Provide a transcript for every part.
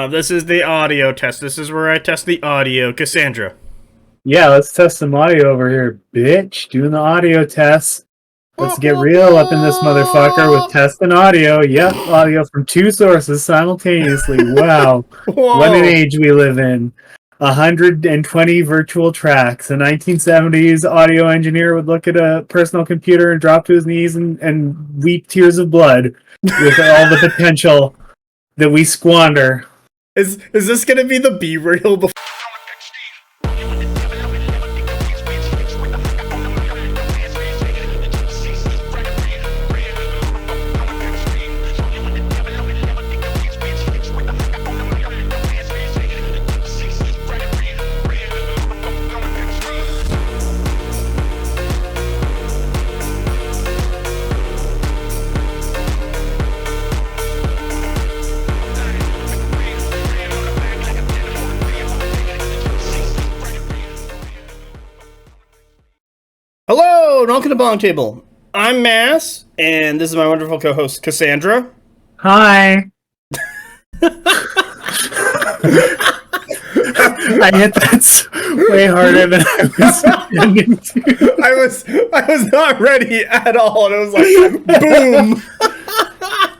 This is the audio test. This is where I test the audio. Cassandra. Yeah, let's test some audio over here, bitch. Doing the audio test. Let's get real up in this motherfucker with testing audio. Yep, audio from two sources simultaneously. Wow. Whoa. What an age we live in. 120 virtual tracks. A 1970s audio engineer would look at a personal computer and drop to his knees and weep tears of blood with all the potential that we squander. Is this going to be the B-reel before? Hello, and welcome to BonkTable. I'm Mass, and this is my wonderful co-host, Cassandra. Hi. I hit that way harder than I was intending to. I was not ready at all, and it was like, boom.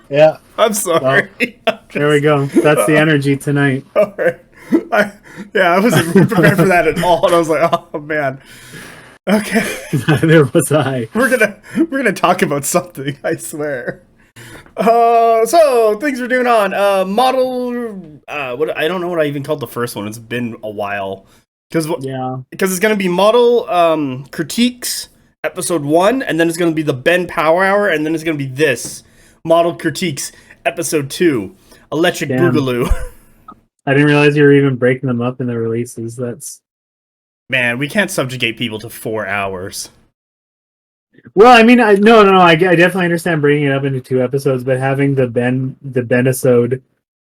Yeah. I'm sorry. Well, there we go. That's the energy tonight. All right. I wasn't prepared for that at all, and I was like, oh, man. Okay. Neither was I. We're gonna talk about something, I swear. So things we're doing on model. What I don't know what I even called the first one. It's been a while because it's gonna be model critiques episode 1, and then it's gonna be the Ben Power Hour, and then it's gonna be this model critiques episode 2, Electric Boogaloo. I didn't realize you were even breaking them up in the releases. That's. Man, we can't subjugate people to 4 hours. Well, I mean, I definitely understand breaking it up into 2 episodes, but having the Ben-isode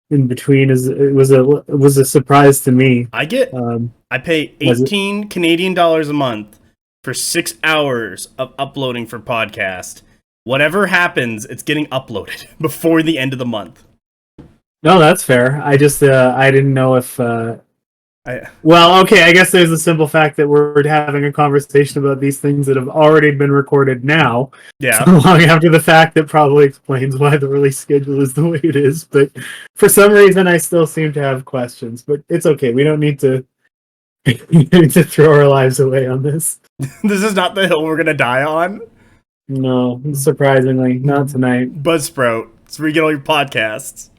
in between was a surprise to me. I pay 18 Canadian dollars a month for 6 hours of uploading for podcast. Whatever happens, it's getting uploaded before the end of the month. No, that's fair. I just I didn't know if. Well, okay, I guess there's the simple fact that we're having a conversation about these things that have already been recorded now. Yeah. So long after the fact that probably explains why the release schedule is the way it is. But for some reason, I still seem to have questions. But it's okay. We don't need to, throw our lives away on this. This is not the hill we're going to die on? No, surprisingly, not tonight. Buzzsprout. It's where you get all your podcasts.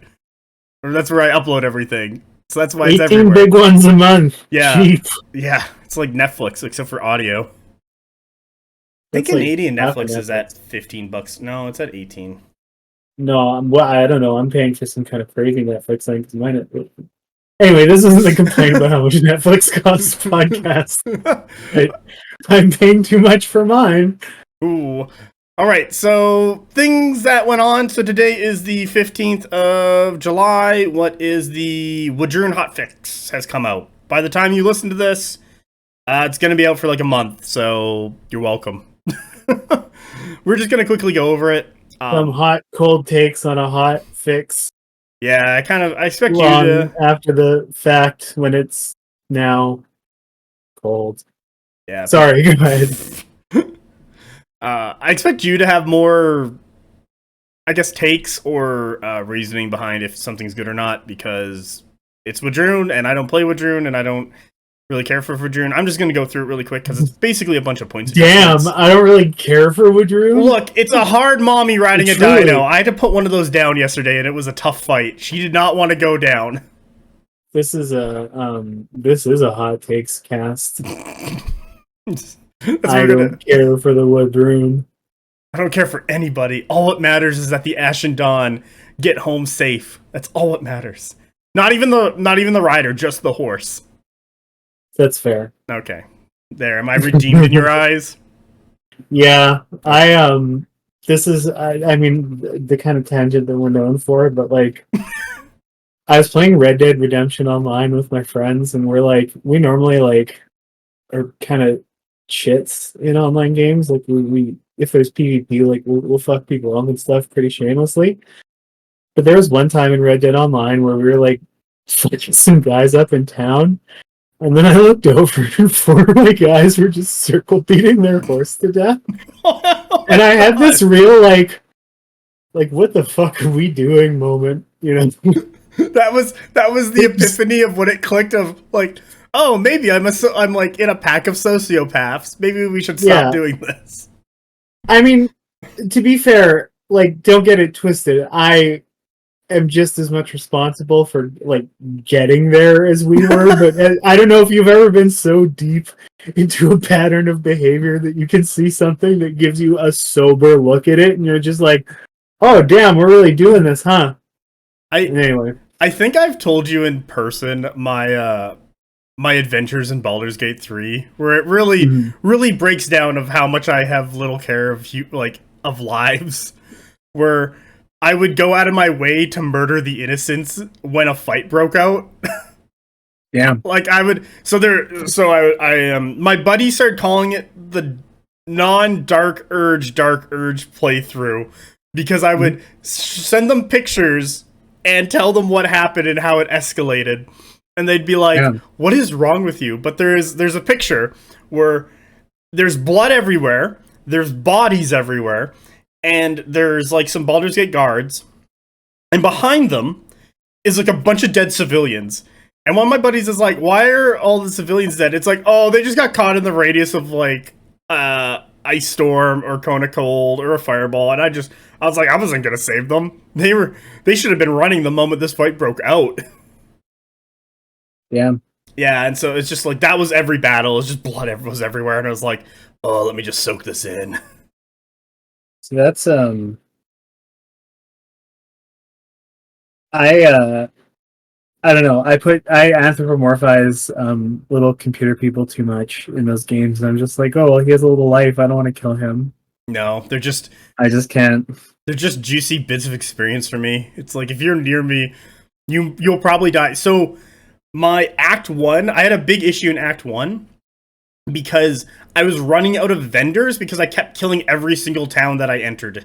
Or that's where I upload everything. So that's why it's 18 everywhere. big ones a month. Yeah. Jeez. Yeah. It's like Netflix, except for audio. I think That's Canadian like Netflix is at $15. No, it's at 18. No, I don't know. I'm paying for some kind of crazy Netflix thing because mine. Anyway, this isn't a complaint about how much Netflix costs podcast. I'm paying too much for mine. Ooh. All right, so things that went on. So today is the 15th of July. What is the Wadrhun hotfix has come out. By the time you listen to this, it's going to be out for like a month, so you're welcome. We're just going to quickly go over it. Some hot, cold takes on a hot fix. Yeah, I expect you Long to... after the fact when it's now cold. Yeah. Sorry, go ahead. I expect you to have more, I guess, takes or reasoning behind if something's good or not, because it's Wadrhun, and I don't play Wadrhun, and I don't really care for Wadrhun. I'm just going to go through it really quick, because it's basically a bunch of points. Damn, I don't really care for Wadrhun. Look, it's a hard mommy riding a dino. I had to put one of those down yesterday, and it was a tough fight. She did not want to go down. This is a hot takes cast. I don't care for the Wadrhun. I don't care for anybody. All what matters is that the Ashen Dawn get home safe. That's all what matters. Not even the rider, just the horse. That's fair. Okay. There, am I redeemed in your eyes? Yeah. This is I mean the kind of tangent that we're known for, but like I was playing Red Dead Redemption online with my friends, and we normally are kind of shits in online games. Like we if there's PvP, like we'll fuck people up and stuff pretty shamelessly. But there was one time in Red Dead Online where we were like fucking some guys up in town. And then I looked over and 4 of my guys were just circle beating their horse to death. Oh and I had God. this real like what the fuck are we doing moment, you know? that was the epiphany of when it clicked of like, oh, maybe I'm like in a pack of sociopaths. Maybe we should stop doing this. I mean, to be fair, like, don't get it twisted. I am just as much responsible for like getting there as we were, but I don't know if you've ever been so deep into a pattern of behavior that you can see something that gives you a sober look at it and you're just like, oh damn, we're really doing this, huh? Anyway, I think I've told you in person my my adventures in Baldur's Gate 3, where it really breaks down of how much I have little care of of lives, where I would go out of my way to murder the innocents when a fight broke out. Yeah. Like I would, my buddy started calling it the non-Dark Urge playthrough, because I would send them pictures and tell them what happened and how it escalated. And they'd be like, what is wrong with you? But there's a picture where there's blood everywhere, there's bodies everywhere, and there's like some Baldur's Gate guards, and behind them is like a bunch of dead civilians. And one of my buddies is like, why are all the civilians dead? It's like, oh, they just got caught in the radius of like ice storm or cone of cold or a fireball. And I was like, I wasn't gonna save them. They should have been running the moment this fight broke out. Yeah. Yeah, and so it's just like, that was every battle. It's just blood was everywhere. And I was like, oh, let me just soak this in. So that's I don't know. I anthropomorphize little computer people too much in those games, and I'm just like, oh, well, he has a little life. I don't want to kill him. No, I just can't. They're just juicy bits of experience for me. It's like, if you're near me, you'll probably die. So my Act 1, I had a big issue in Act 1 because I was running out of vendors because I kept killing every single town that I entered.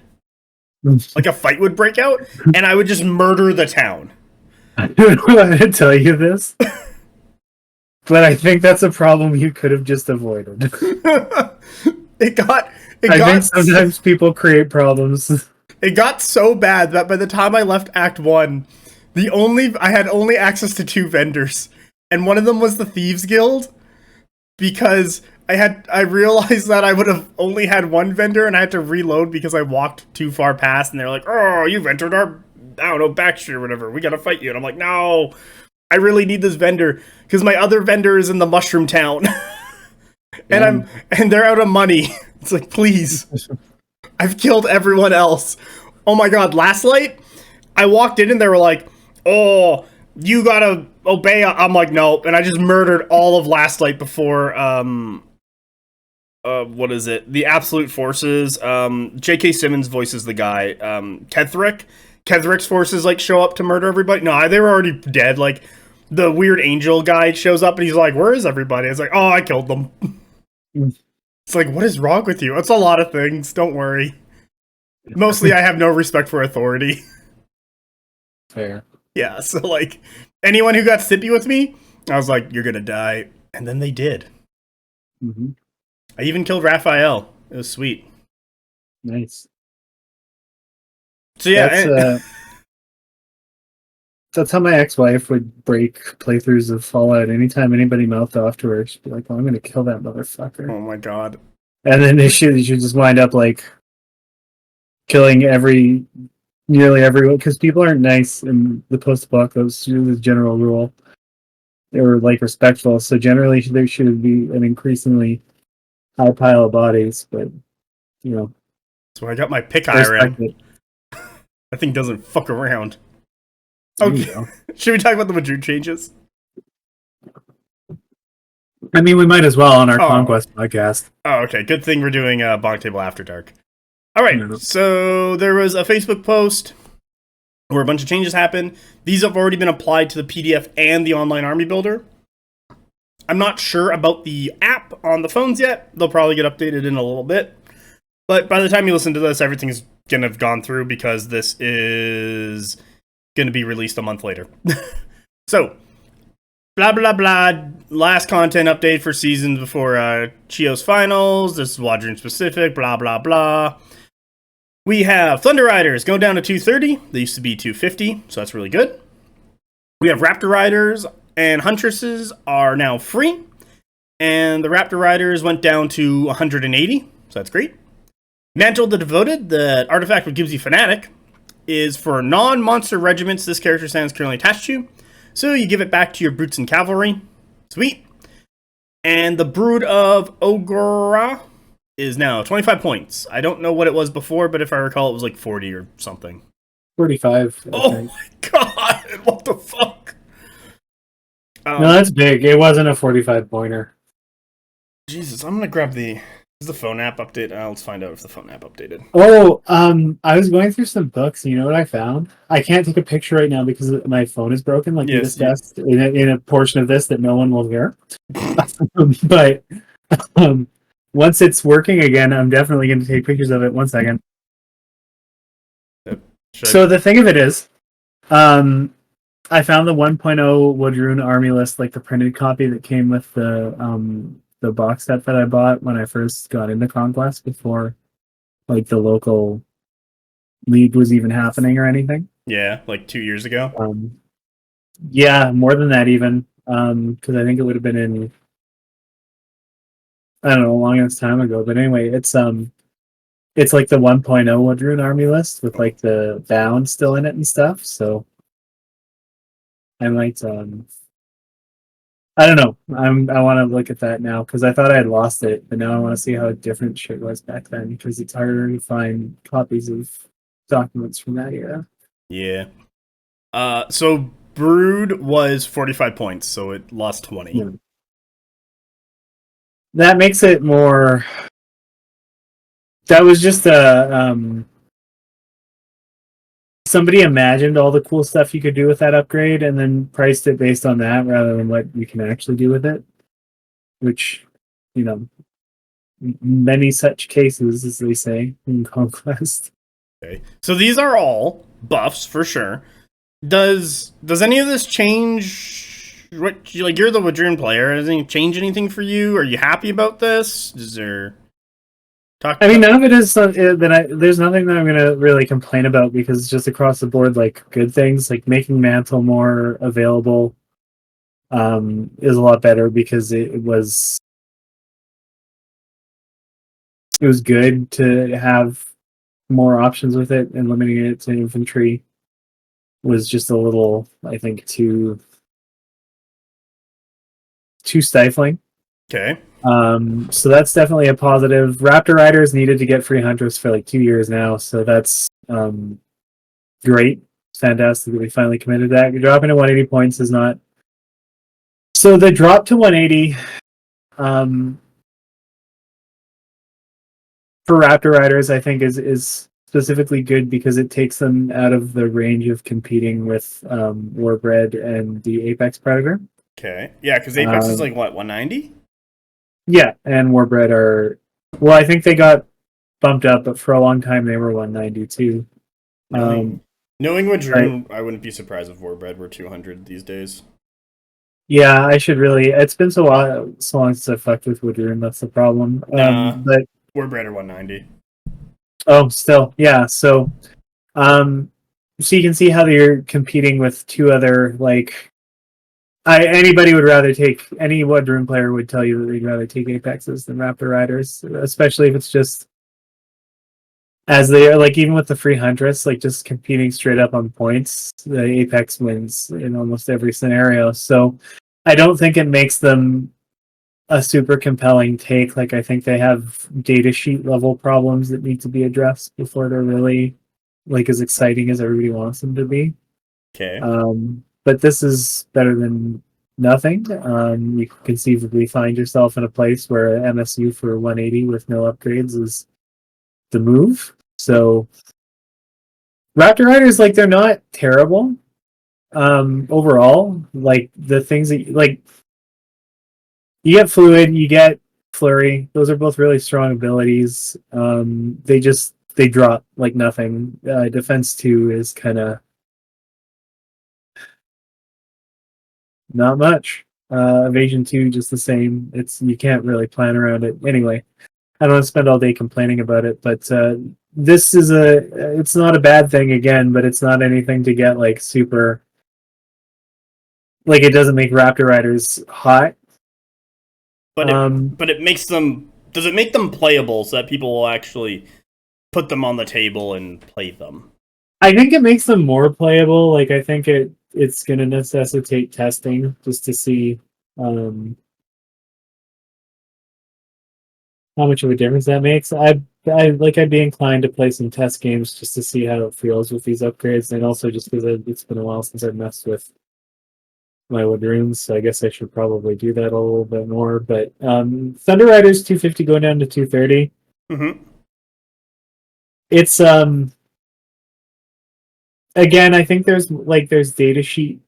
Like a fight would break out, and I would just murder the town. I don't know how to tell you this, but I think that's a problem you could have just avoided. I think sometimes people create problems. It got so bad that by the time I left Act 1, I had only access to 2 vendors, and one of them was the Thieves Guild, because I realized that I would have only had one vendor, and I had to reload because I walked too far past, and they're like, oh, you've entered our, I don't know, backstreet or whatever, we gotta fight you. And I'm like, no, I really need this vendor, because my other vendor is in the Mushroom Town. and they're out of money. It's like, please. I've killed everyone else. Oh my god, Last Light? I walked in and they were like, oh, you gotta obey. I'm like, no. And I just murdered all of Last Light before, what is it? The Absolute Forces. J.K. Simmons voices the guy. Kethrick's forces, like, show up to murder everybody. No, they were already dead. Like, the weird angel guy shows up and he's like, where is everybody? It's like, oh, I killed them. It's like, what is wrong with you? It's a lot of things. Don't worry. Mostly, I have no respect for authority. Fair. Yeah, so, like, anyone who got sippy with me, I was like, you're gonna die. And then they did. Mm-hmm. I even killed Raphael. It was sweet. Nice. So, yeah. That's how my ex-wife would break playthroughs of Fallout. Anytime anybody mouthed off to her, she'd be like, well, I'm gonna kill that motherfucker. Oh my god. And then she'd just wind up, like, killing nearly everyone, because people aren't nice in the post-apocalypse, the general rule. They were, like, respectful, so generally there should be an increasingly high pile of bodies, but, you know. So I got my pick iron. That thing doesn't fuck around. Okay. Should we talk about the Wadrhun changes? I mean, we might as well on our Conquest podcast. Oh, okay. Good thing we're doing BonkTable After Dark. All right. So there was a Facebook post where a bunch of changes happened. These have already been applied to the PDF and the online army builder. I'm not sure about the app on the phones yet. They'll probably get updated in a little bit. But by the time you listen to this, everything's going to have gone through because this is going to be released a month later. So, blah, blah, blah. Last content update for seasons before Chio's finals. This is Wadrhun specific, blah, blah, blah. We have Thunder Riders going down to 230. They used to be 250, so that's really good. We have Raptor Riders and Huntresses are now free. And the Raptor Riders went down to 180, so that's great. Mantle the Devoted, the artifact which gives you Fanatic, is for non-monster regiments this character stand is currently attached to. So you give it back to your Brutes and Cavalry. Sweet. And the Brood of Ogre is now 25 points. I don't know what it was before, but if I recall, it was like 40 or something. 45. Oh my god, what the fuck? No, that's big. It wasn't a 45 pointer. Jesus, I'm gonna grab the... Is the phone app update? Let's find out if the phone app updated. Oh, I was going through some books, and you know what I found? I can't take a picture right now because my phone is broken, like we discussed in a portion of this that no one will hear. But once it's working again, I'm definitely going to take pictures of it. 1 second. So the thing of it is, I found the 1.0 Wadrhun army list, like the printed copy that came with the box set that I bought when I first got into Conquest before like the local league was even happening or anything. Yeah, like 2 years ago. Yeah, more than that even. Because I think it would have been in, I don't know, a long ass time ago. But anyway, it's like the 1.0 Wadrhun army list with like the bound still in it and stuff. So I might I don't know. I want to look at that now because I thought I had lost it, but now I want to see how different shit was back then because it's harder to find copies of documents from that era. Yeah. So Brood was 45 points, so it lost 20. Yeah. That makes it more. That was just a somebody imagined all the cool stuff you could do with that upgrade and then priced it based on that rather than what you can actually do with it. Which, you know, many such cases, as they say in Conquest. Okay. So these are all buffs for sure. Does any of this change what, like, you're the Wadrhun player, does it change anything for you? Are you happy about this? Is there I mean, none of it is there's nothing that I'm gonna really complain about because it's just across the board like good things, like making Mantle more available is a lot better because it was good to have more options with it, and limiting it to infantry was just a little, I think, too stifling. Okay. So that's definitely a positive. Raptor Riders needed to get free Hunters for like 2 years now, so that's great. It's fantastic that we finally committed to that. Dropping to 180 points is not. So the drop to 180 for Raptor Riders, I think, is specifically good because it takes them out of the range of competing with Warbred and the Apex Predator. Okay. Yeah, because Apex is like, what, 190? Yeah, and Warbred are... Well, I think they got bumped up, but for a long time they were 190 too. Knowing Wadrhun, I wouldn't be surprised if Warbred were 200 these days. Yeah, I should really... It's been so long since I fucked with Wadrhun, that's the problem. But Warbred are 190. Oh, still, yeah. So you can see how they're competing with two other, like... anybody would rather take... Any Wadrhun player would tell you that they'd rather take Apexes than Raptor Riders, especially if it's just... As they are, like, even with the free Huntress, like, just competing straight up on points, the Apex wins in almost every scenario. So I don't think it makes them a super compelling take. Like, I think they have data sheet level problems that need to be addressed before they're really, like, as exciting as everybody wants them to be. Okay. But this is better than nothing. You can conceivably find yourself in a place where MSU for 180 with no upgrades is the move. So Raptor Riders, like, they're not terrible overall. Like, the things that like, you get Fluid, you get Flurry, those are both really strong abilities. They drop like nothing. Defense 2 is kind of Not much. Evasion 2 just the same. You can't really plan around it. Anyway, I don't want to spend all day complaining about it, but this is it's not a bad thing again, but it's not anything to get like super, like it doesn't make Raptor Riders hot. But it makes them, does it make them playable so that people will actually put them on the table and play them? I think it makes them more playable. Like I think it's going to necessitate testing just to see how much of a difference that makes. I'd be inclined to play some test games just to see how it feels with these upgrades, and also just because it's been a while since I've messed with my Wadrhuns, so I guess I should probably do that a little bit more. But Thunder Riders 250 going down to 230. Mm-hmm. It's again, I think there's data sheet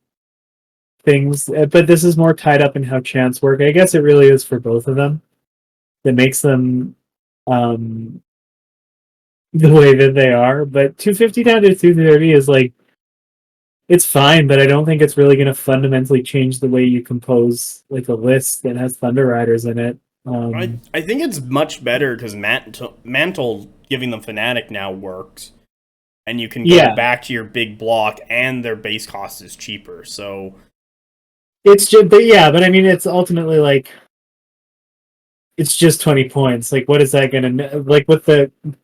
things, but this is more tied up in how chants work. I guess it really is for both of them that makes them the way that they are. But 250 down to 230 is like, it's fine, but I don't think it's really going to fundamentally change the way you compose like a list that has Thunder Riders in it. I think it's much better because Mantle giving them Fnatic now works, and you can go back to your big block, and their base cost is cheaper. So it's just, but I mean, it's ultimately like, it's just 20 points. Like, what is that going to, like, with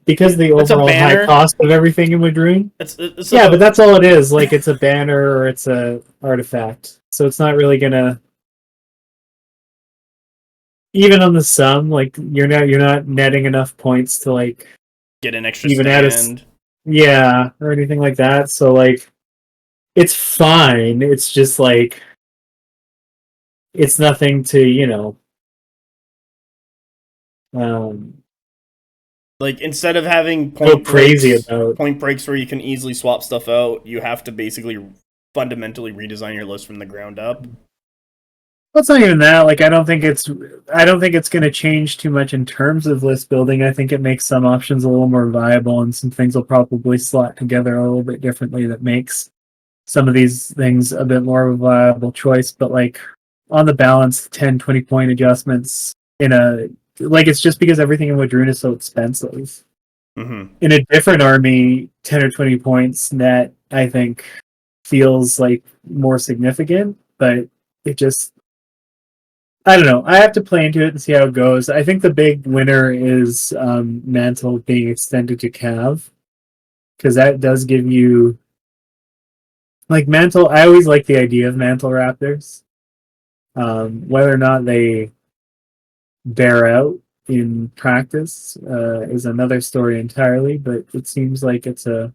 because the overall high cost of everything in Wadrhun? But that's all it is. Like, it's a banner or it's a artifact. So it's not really going to, even on the sum, like, you're not netting enough points to, like, get an extra stand. Or anything like that. So, like, it's fine. It's just, like, it's nothing to, like, instead of having point breaks where you can easily swap stuff out, you have to basically fundamentally redesign your list from the ground up. Well, it's not even that. Like, I don't think it's going to change too much in terms of list building. I think it makes some options a little more viable, and some things will probably slot together a little bit differently that makes some of these things a bit more of a viable choice. But like, on the balance, 10, 20 point adjustments it's just because everything in Wadrhun is so expensive. Mm-hmm. In a different army, 10 or 20 points net, I think, feels like more significant, but it just, I don't know. I have to play into it and see how it goes. I think the big winner is Mantle being extended to Cav, because that does give you, like, Mantle. I always like the idea of Mantle Raptors. Whether or not they bear out in practice is another story entirely, but it seems like it's a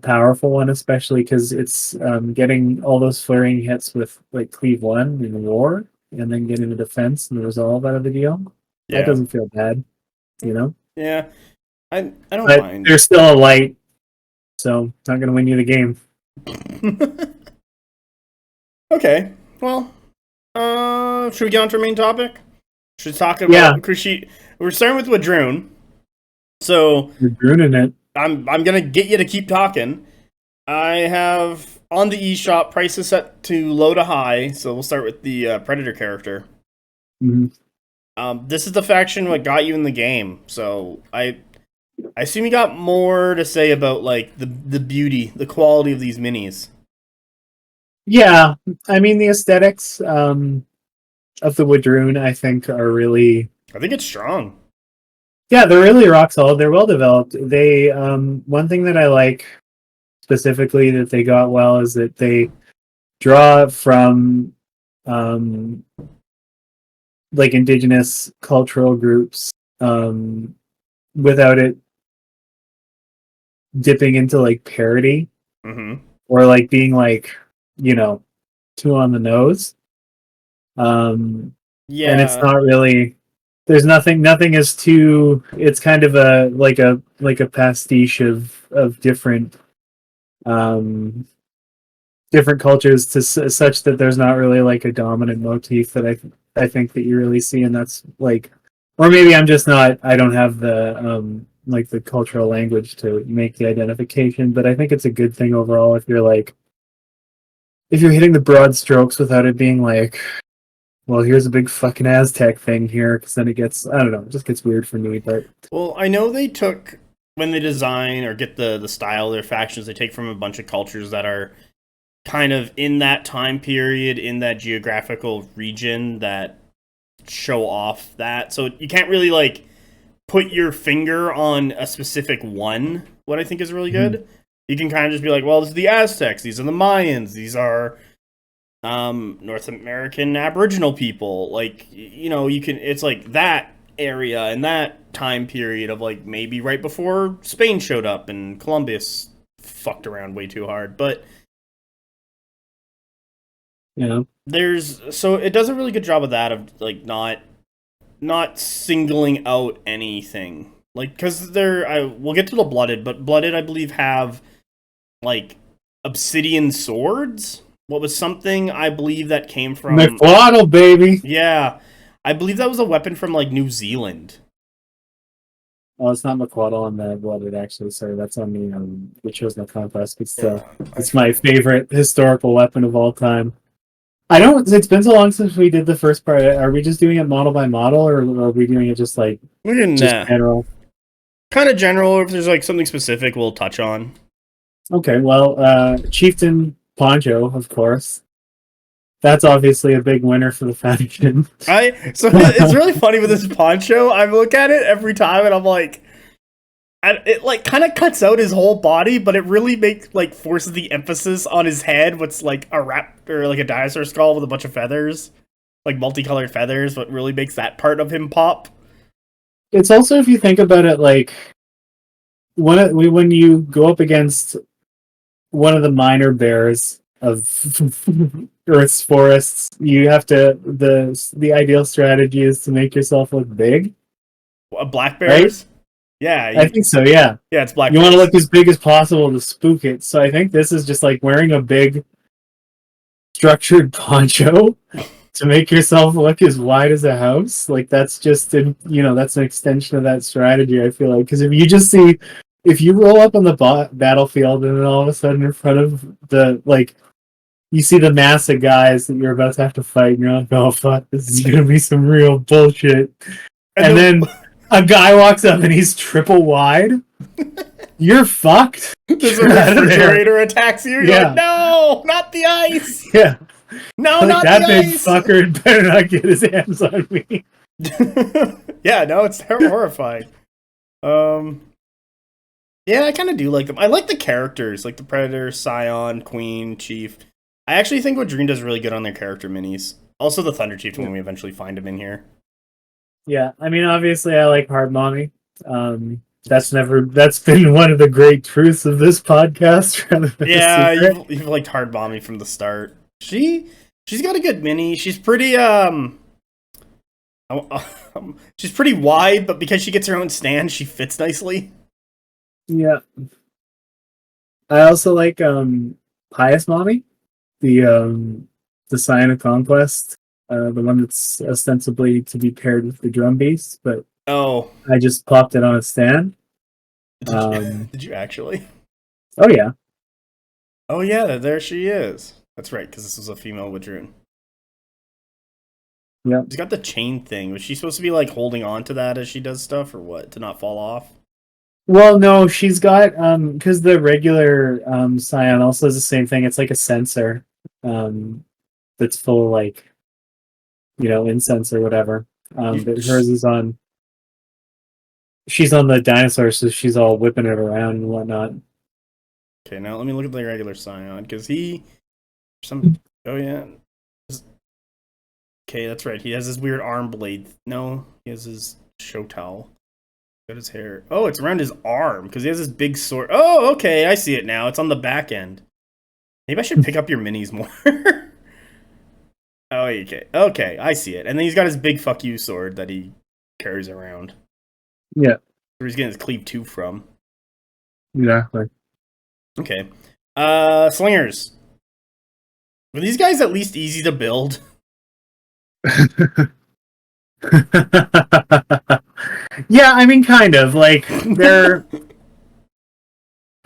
powerful one, especially because it's getting all those flurrying hits with like Cleave 1 in War, and then getting the defense and the resolve out of the deal. That doesn't feel bad, Yeah, I don't mind. There's still a light, so it's not going to win you the game. Okay, well, should we get on to our main topic? Should we talk about we're starting with Wadrhun. So Wadrhun in it. I'm gonna get you to keep talking. I have on the eShop prices set to low to high, so we'll start with the Predator character. Mm-hmm. This is the faction what got you in the game, so I assume you got more to say about like the beauty, the quality of these minis. Yeah, I mean the aesthetics of the Wadrhun, I think, are really, I think it's strong. Yeah, they're really rock solid. They're well developed. They one thing that I like specifically that they got well is that they draw from like indigenous cultural groups without it dipping into like parody or like being like, too on the nose. And it's not really, there's nothing is too, it's kind of a pastiche of different different cultures to such that there's not really like a dominant motif that I think that you really see, and that's like, or maybe I'm just not, I don't have the like the cultural language to make the identification, but I think it's a good thing overall if you're like if you're hitting the broad strokes without it being like, well, here's a big fucking Aztec thing here, because then it gets, I don't know, it just gets weird for me. But well, I know they took when they design or get the style of their factions, they take from a bunch of cultures that are kind of in that time period, in that geographical region that show off that. So you can't really like put your finger on a specific one. What I think is really good, you can kind of just be like, well, this is the Aztecs, these are the Mayans, these are North American Aboriginal people. Like, you know, you can, it's like that area and that time period of like maybe right before Spain showed up and Columbus fucked around way too hard. But so it does a really good job of that, of like not singling out anything, like, because we'll get to the blooded I believe have like obsidian swords. What was something I believe that came from McWaddle, baby. Yeah, I believe that was a weapon from like New Zealand. Oh, it's not McWaddle on the blooded, actually. Sorry, that's on the Chosen Conquest. It's my favorite historical weapon of all time. It's been so long since we did the first part. Are we just doing it model by model, or are we doing it just like general? Kind of general, or if there's like something specific we'll touch on. Okay, well, Chieftain Poncho, of course. That's obviously a big winner for the faction. So it's really funny with this poncho. I look at it every time and I'm like, it like kind of cuts out his whole body, but it really forces the emphasis on his head. What's like a raptor, like a dinosaur skull with a bunch of feathers, like multicolored feathers. What really makes that part of him pop? It's also, if you think about it, like when you go up against one of the minor bears of Earth's forests, you have to the ideal strategy is to make yourself look big. Black bears, right? Yeah, I think so. Yeah, it's black. You want to look as big as possible to spook it. So I think this is just like wearing a big structured poncho to make yourself look as wide as a house. Like that's just that's an extension of that strategy. I feel like, because if you roll up on the battlefield and then all of a sudden in front of you see the mass of guys that you're about to have to fight, and you're like, oh fuck, this is gonna be some real bullshit. And then a guy walks up and he's triple wide. You're fucked. There's a refrigerator attacks you. You're like, no, not the ice. Yeah. No, not that the big ice. Fucker better not get his hands on me. Yeah, no, it's horrifying. Yeah, I kind of do like them. I like the characters, like the Predator, Scion, Queen, Chief. I actually think Wadrhun does really good on their character minis. Also the Thunder Chief when we eventually find him in here. Yeah, I mean, obviously I like Hard Mommy. That's been one of the great truths of this podcast. Yeah, you've liked Hard Mommy from the start. She's got a good mini. She's pretty she's pretty wide, but because she gets her own stand, she fits nicely. Yeah. I also like Pious Mommy, the Scion of Conquest, the one that's ostensibly to be paired with the Drum Beast, but I just popped it on a stand. Did you actually? Oh yeah. Oh yeah, there she is. That's right, because this was a female Wadrhun. Yeah. She's got the chain thing. Was she supposed to be like holding on to that as she does stuff, or what, to not fall off? Well, no, she's got because the regular Scion also has the same thing. It's like a sensor that's full of like incense or whatever. But hers is on. She's on the dinosaur, so she's all whipping it around and whatnot. Okay, now let me look at the regular Scion, because oh yeah. Okay, that's right. He has his weird arm blade. No, he has his show towel. Got his hair. Oh, it's around his arm, because he has this big sword. Oh, okay, I see it now. It's on the back end. Maybe I should pick up your minis more. Oh, okay. Okay, I see it. And then he's got his big fuck you sword that he carries around. Yeah. Where he's getting his cleave 2 from. Exactly. Okay. Slingers. Were these guys at least easy to build? Yeah, I mean, kind of. Like,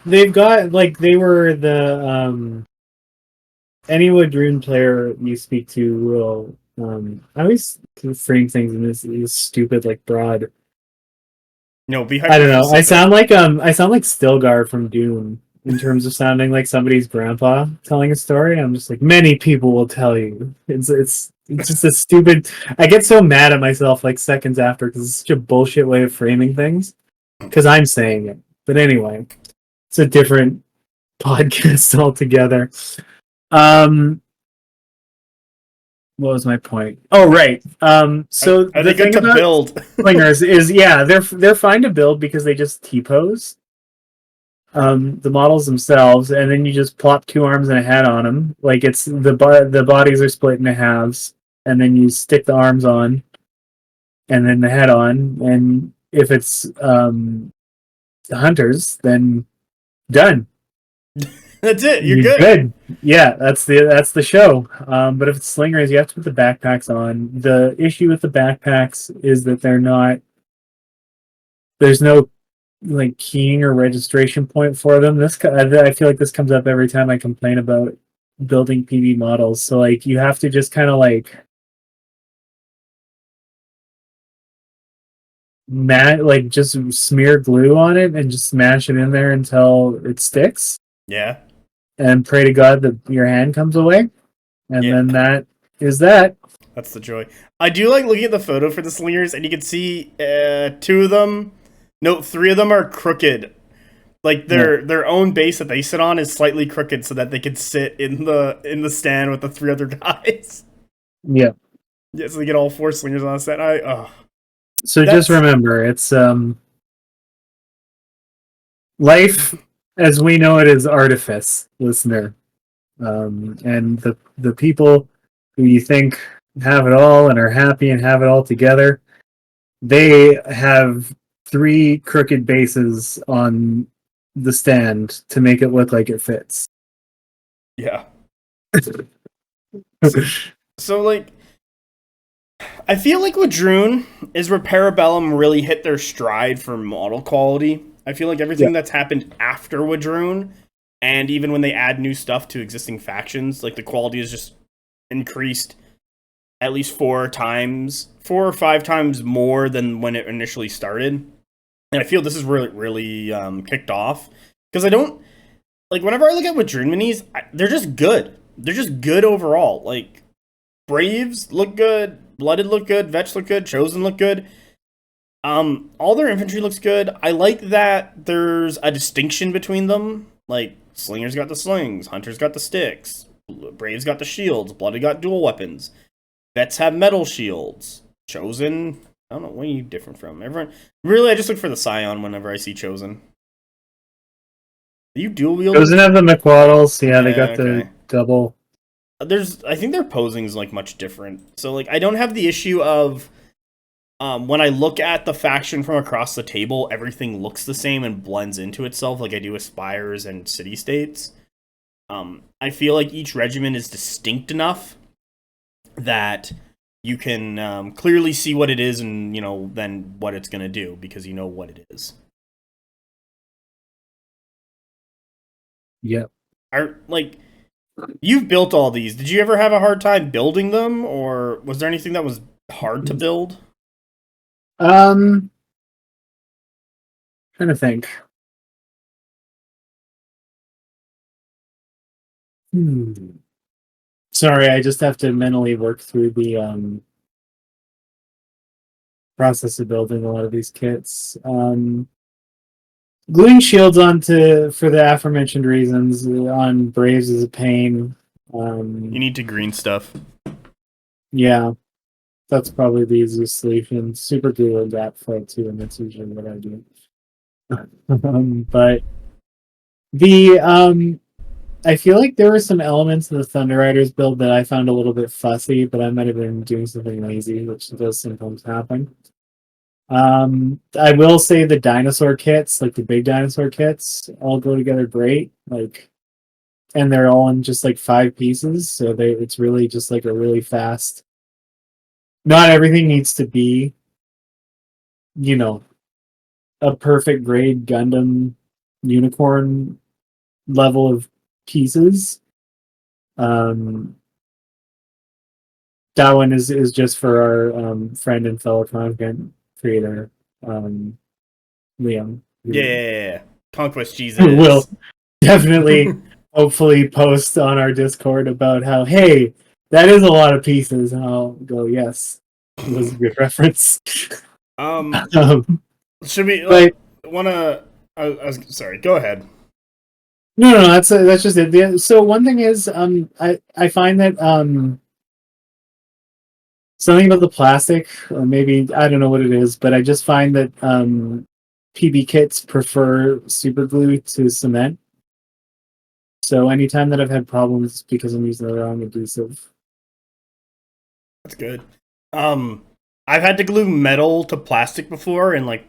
they've got, like, they were the any Wadrhun player you speak to will. I always frame things in this stupid, like, broad. No, be I don't know. I hyper-specific. sound like Stilgar from Dune in terms of sounding like somebody's grandpa telling a story. I'm just like, many people will tell you. It's just a stupid. I get so mad at myself like seconds after because it's such a bullshit way of framing things. Because I'm saying it. But anyway, it's a different podcast altogether. What was my point? Oh, right. So Are they the good thing to about build? slingers is, yeah, they're fine to build because they just T-pose. The models themselves, and then you just plop 2 arms and a head on them. Like, it's the bodies are split into halves, and then you stick the arms on, and then the head on, and if it's the hunters, then done. That's it. You're You're good. good. Yeah, that's the show. But if it's slingers, you have to put the backpacks on. The issue with the backpacks is that they're not. There's no like keying or registration point for them. I feel like this comes up every time I complain about building PB models. So like you have to just kind of like just smear glue on it and just smash it in there until it sticks, Yeah. and pray to God that your hand comes away, and Yeah. then that is that. That's the joy. I do like looking at the photo for the slingers, and you can see 2 of them. No, 3 of them are crooked. Like Yeah, their own base that they sit on is slightly crooked, so that they can sit in the stand with the 3 other guys. yeah. Yeah, so they get all 4 slingers on the set. So just That's remember, it's life as we know it is artifice, listener. And the people who you think have it all and are happy and have it all together, they have 3 crooked bases on the stand to make it look like it fits. yeah. So like I feel like Wadrhun is where Parabellum really hit their stride for model quality. I feel like Yeah, everything that's happened after Wadrhun, and even when they add new stuff to existing factions, like the quality is just increased at least 4 or 5 times more than when it initially started. And I feel this is really kicked off because I don't like whenever I look at Wadrhun minis, they're just good. They're just good overall. Like Braves look good, Blooded look good, Vetch look good, Chosen look good. All their infantry looks good. I like that there's a distinction between them. Like Slingers got the slings, Hunters got the sticks, Braves got the shields, Blooded got dual weapons. Vets have metal shields. Chosen, I don't know, what are you different from? Everyone really I just look for the Scion whenever I see Chosen. Are you dual wielding? doesn't have the McWaddles. Yeah, they Yeah, got the okay. double. I think their posing is like much different. So like I don't have the issue of when I look at the faction from across the table, everything looks the same and blends into itself like I do with Spires and City States. I feel like each regiment is distinct enough that you can clearly see what it is and, then what it's going to do because you know what it is. Yep. Like, you've built all these. Did you ever have a hard time building them, or was there anything that was hard to build? Trying to think. Sorry, I just have to mentally work through the process of building a lot of these kits. Gluing shields onto for the aforementioned reasons on Braves is a pain. You need to green stuff. Yeah, that's probably the easiest solution. Super glue and gap fill too, and that's usually what I do. But the I feel like there were some elements of the Thunder Riders build that I found a little bit fussy, but I might have been doing something lazy, which does sometimes happen. I will say the dinosaur kits, like the big dinosaur kits, all go together great. Like, and they're all in just like 5 pieces, so it's really just like a really fast. Not everything needs to be, you know, a perfect grade Gundam unicorn level of pieces. That one is just for our friend and fellow content creator, Liam. Yeah. Conquest Jesus. Who will definitely, hopefully, post on our Discord about how, hey, that is a lot of pieces. And I'll go, yes, it was a good reference. Should we but, wanna? I was sorry. Go ahead. No, that's just it. So one thing is, I find that something about the plastic, or maybe I don't know what it is, but I just find that PB kits prefer super glue to cement. So anytime that I've had problems, it's because I'm using the wrong adhesive. That's good. I've had to glue metal to plastic before in like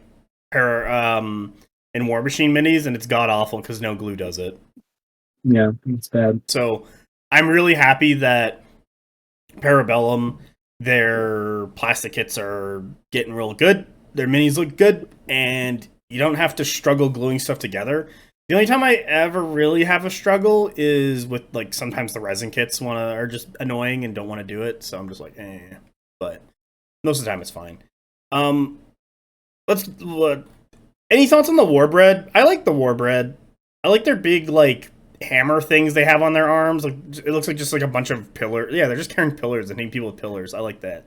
in War Machine minis, and it's god awful because no glue does it. Yeah, it's bad. So I'm really happy that Parabellum, their plastic kits are getting real good. Their minis look good, and you don't have to struggle gluing stuff together. The only time I ever really have a struggle is with like sometimes the resin kits are just annoying and don't want to do it. So I'm just like, eh. But most of the time it's fine. Any thoughts on the Warbread? I like the Warbread. I like their big like hammer things they have on their arms. Like it looks like just like a bunch of pillars. Yeah, they're just carrying pillars and hitting people with pillars. I like that.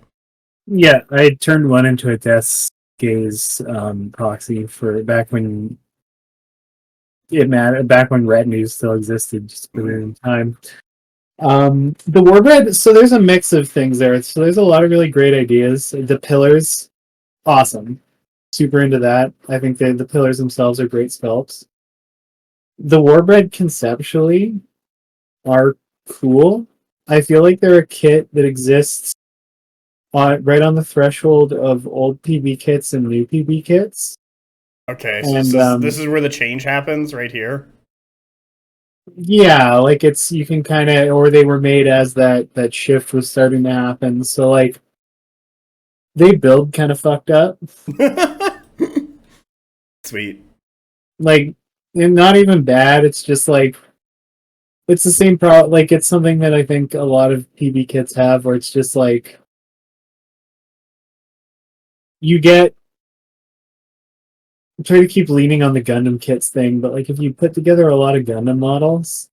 Yeah, I turned one into a death gaze proxy for back when it mattered, back when retinue still existed, just a bit in time. The Warbread, so there's a mix of things there. So there's a lot of really great ideas. The pillars, awesome. Super into that. I think the pillars themselves are great sculpts. The Warbread conceptually are cool. I feel like they're a kit that exists right on the threshold of old PB kits and new PB kits. Okay, so this is where the change happens, right here. Yeah, like you can kind of, or they were made as that shift was starting to happen. So like, they build kind of fucked up. Sweet. Like, not even bad. It's just like, it's the same problem. Like, it's something that I think a lot of PB kits have, where it's just like, you get. I try to keep leaning on the Gundam kits thing, but like, if you put together a lot of Gundam models,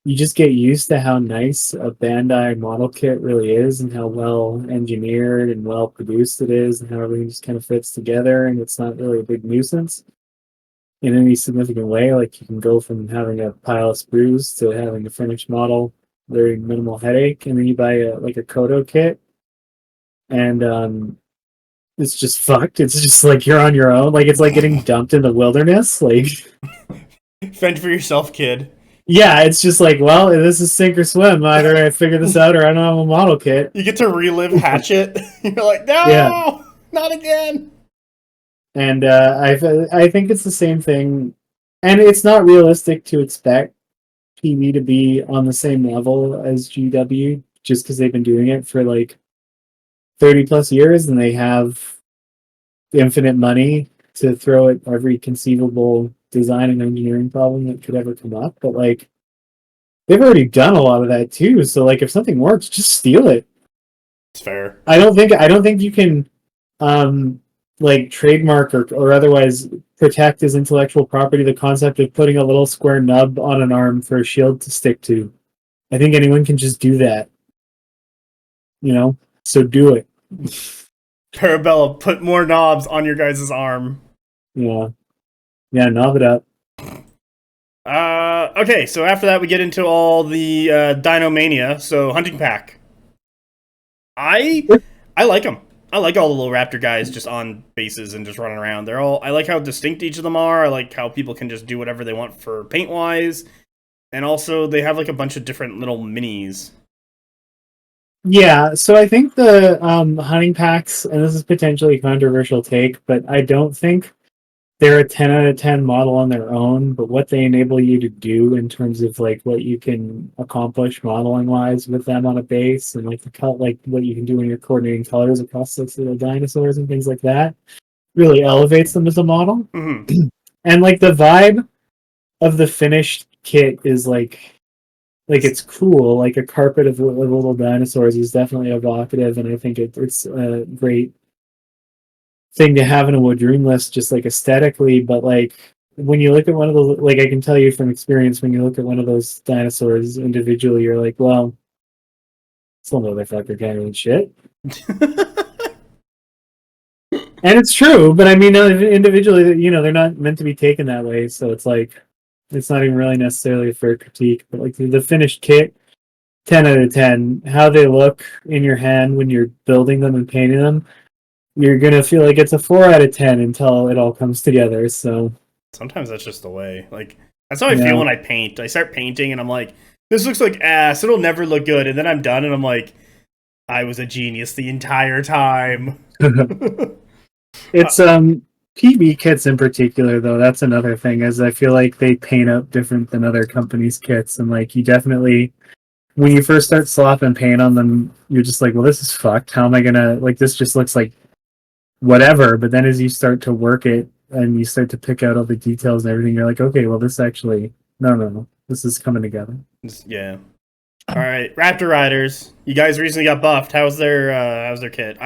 you just get used to how nice a Bandai model kit really is, and how well engineered and well produced it is, and how everything just kind of fits together, and it's not really a big nuisance in any significant way. Like, you can go from having a pile of sprues to having a finished model, very minimal headache, and then you buy a Kodo kit, and it's just fucked. It's just like you're on your own. Like, it's like getting dumped in the wilderness. Like, fend for yourself, kid. Yeah, it's just like, well, this is sink or swim. Either I figure this out or I don't have a model kit. You get to relive Hatchet. You're like, no, not again. And I think it's the same thing. And it's not realistic to expect PB to be on the same level as GW just because they've been doing it for like 30 plus years and they have infinite money to throw at every conceivable design and engineering problem that could ever come up. But like, they've already done a lot of that too. So like, if something works, just steal it. It's fair. I don't think you can like trademark or otherwise protect as intellectual property the concept of putting a little square nub on an arm for a shield to stick to. I think anyone can just do that. You know? So do it. Parabellum, put more knobs on your guys' arm. Yeah. Yeah, knob it up. Okay, so after that we get into all the Dino Mania. So Hunting Pack. I like them. I like all the little raptor guys just on bases and just running around. I like how distinct each of them are. I like how people can just do whatever they want for paint wise. And also they have like a bunch of different little minis. Yeah, so I think the hunting packs, and this is potentially a controversial take, but I don't think they're a 10 out of 10 model on their own, but what they enable you to do in terms of like what you can accomplish modeling wise with them on a base, and like like what you can do when you're coordinating colors across like little dinosaurs and things like that, really elevates them as a model. Mm-hmm. And like the vibe of the finished kit is like like it's cool. Like a carpet of little dinosaurs is definitely evocative, and I think it's a great thing to have in a Wadrhun list, just like aesthetically. But like when you look at one of those, like I can tell you from experience, when you look at one of those dinosaurs individually, you're like, well, some motherfucker can't eat shit. And it's true, but I mean, individually, you know, they're not meant to be taken that way. So it's like, it's not even really necessarily a fair critique. But like the finished kit, 10 out of 10. How they look in your hand when you're building them and painting them, you're gonna feel like it's a 4 out of 10 until it all comes together. So sometimes that's just the way. Like that's how I yeah. feel when I paint. I start painting and I'm like, this looks like ass. It'll never look good. And then I'm done and I'm like, I was a genius the entire time. It's PB kits in particular though, that's another thing, is I feel like they paint up different than other companies' kits, and like you definitely, when you first start slopping paint on them, you're just like, well, this is fucked. How am I gonna, like, this just looks like whatever. But then as you start to work it and you start to pick out all the details and everything, you're like, okay, well, this actually, no, this is coming together. Yeah. All right, Raptor Riders. You guys recently got buffed. How's their kit?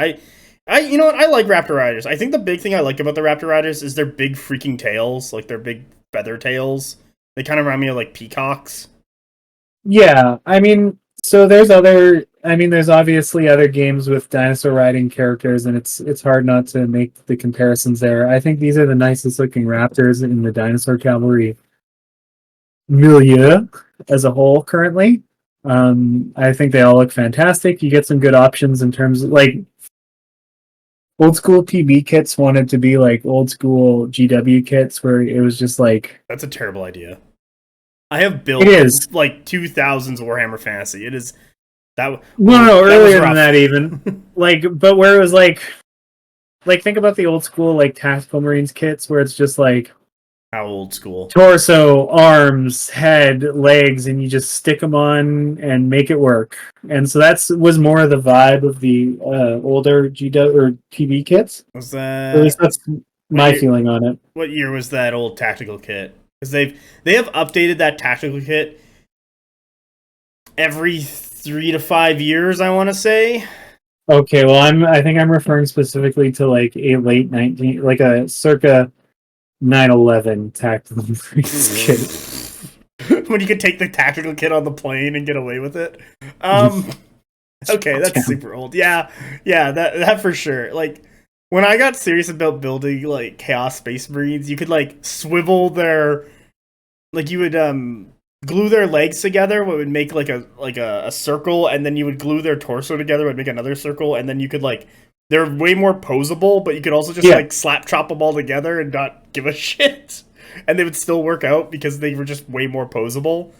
You know what? I like Raptor Riders. I think the big thing I like about the Raptor Riders is their big freaking tails, like their big feather tails. They kind of remind me of like peacocks. Yeah, I mean, so there's obviously other games with dinosaur riding characters, and it's hard not to make the comparisons there. I think these are the nicest looking raptors in the dinosaur cavalry milieu as a whole currently. I think they all look fantastic. You get some good options in terms of like old school PB kits wanted to be like old school GW kits where it was just like, that's a terrible idea. I have built like 2000s Warhammer Fantasy. It is that no earlier than that even. Like, but where it was like think about the old school like Tactical Marines kits where it's just like how old school? Torso, arms, head, legs, and you just stick them on and make it work. And so was more of the vibe of the older GW or PB kits. Was that? At least that's my feeling on it. What year was that old tactical kit? Because they have updated that tactical kit every 3 to 5 years, I want to say. Okay, well, I think I'm referring specifically to like a late 19, like a circa 9/11 tactical kit. When you could take the tactical kit on the plane and get away with it. Okay, that's super old. Yeah, that for sure. Like when I got serious about building like Chaos Space Marines, you could like swivel their, like you would glue their legs together, what would make like a circle, and then you would glue their torso together, would make another circle, and then you could like, they're way more posable, but you could also just like slap chop them all together and not give a shit, and they would still work out because they were just way more posable.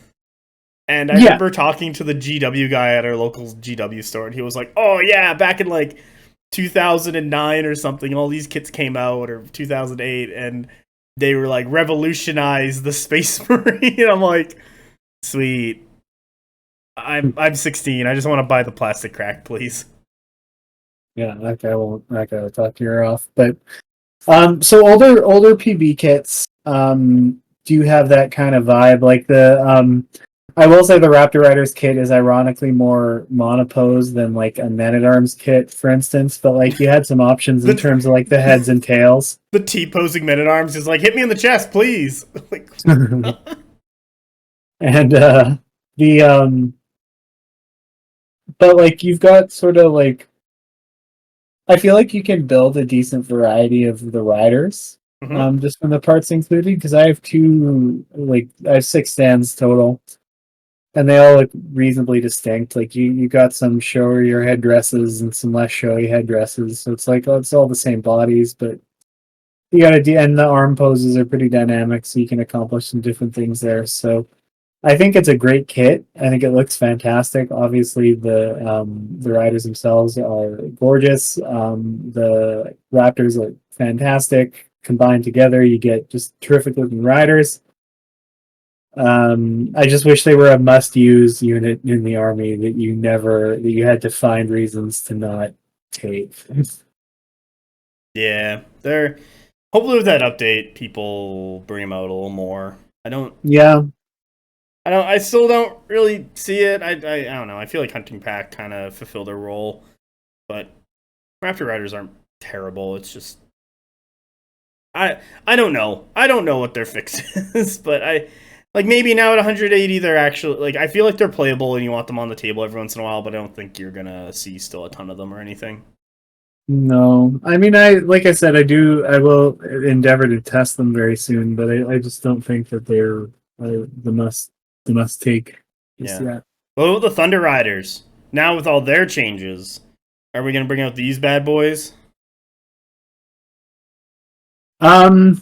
And I remember talking to the GW guy at our local GW store, and he was like, "Oh yeah, back in like 2009 or something, all these kits came out, or 2008, and they were like revolutionized the Space Marine." I'm like, sweet. I'm 16. I just want to buy the plastic crack, please. Yeah, that guy won't. That guy will talk your ear off. But so older PB kits do have that kind of vibe. Like the I will say the Raptor Riders kit is ironically more monopose than like a Men-at-Arms kit, for instance. But like you had some options in terms of like the heads and tails. The T-posing Men-at-Arms is like, hit me in the chest, please. Like, and but like you've got sort of like, I feel like you can build a decent variety of the riders, just from the parts included. Because I have I have 6 stands total, and they all look reasonably distinct. Like you got some showier headdresses and some less showy headdresses. So it's like, oh, it's all the same bodies, but you got to and the arm poses are pretty dynamic, so you can accomplish some different things there. So I think it's a great kit. I think it looks fantastic. Obviously, the riders themselves are gorgeous. The Raptors look fantastic. Combined together, you get just terrific looking riders. I just wish they were a must-use unit in the army that you had to find reasons to not take. Yeah, they're hopefully with that update, people bring them out a little more. I don't. Yeah. I still don't really see it. I don't know. I feel like Hunting Pack kind of fulfill their role, but Raptor Riders aren't terrible. It's just I don't know. I don't know what their fix is, but I like maybe now at 180 they're actually like I feel like they're playable and you want them on the table every once in a while, but I don't think you're gonna see still a ton of them or anything. No, I mean, like I said, I will endeavor to test them very soon, but I just don't think that they're the must take just Yeah. yet. Well, the Thunder Riders now with all their changes, are we gonna bring out these bad boys? Um,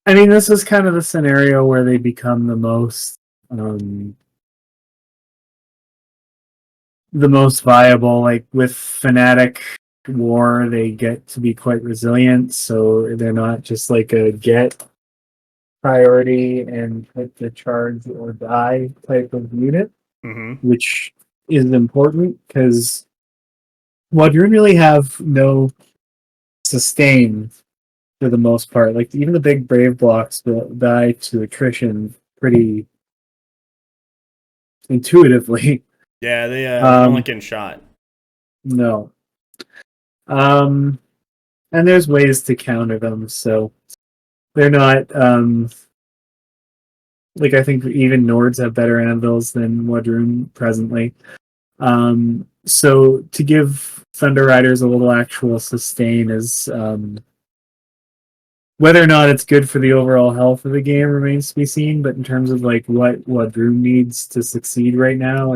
I mean, this is kind of the scenario where they become um, the most viable. Like with Fnatic War, they get to be quite resilient, so they're not just like a get priority and hit the charge or die type of unit, Mm-hmm. which is important because Wadrhun really have no sustain for the most part. Like even the big brave blocks will die to attrition pretty intuitively. Yeah, they don't like Um, getting shot. no. Um, and there's ways to counter them, so they're not like I think even Nords have better anvils than Wadrun presently. So to give Thunder Riders a little actual sustain is whether or not it's good for the overall health of the game remains to be seen. But in terms of like what Drew needs to succeed right now,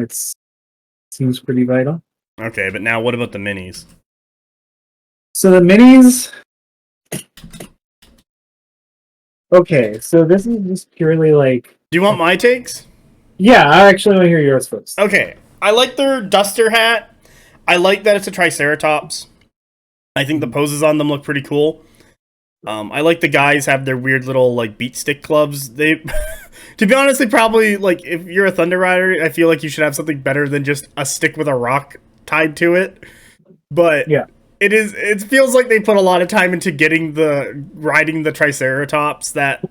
seems pretty vital. Okay, but now what about the minis? So the minis. Okay, so this is just purely like. Do you want my takes? Yeah, I actually want to hear yours first. Okay, I like their duster hat. I like that it's a Triceratops. I think the poses on them look pretty cool. I like the guys have their weird little like beat stick clubs. They, to be honest, they probably like if you're a Thunder Rider, I feel like you should have something better than just a stick with a rock tied to it. But Yeah, it feels like they put a lot of time into getting the riding the Triceratops. That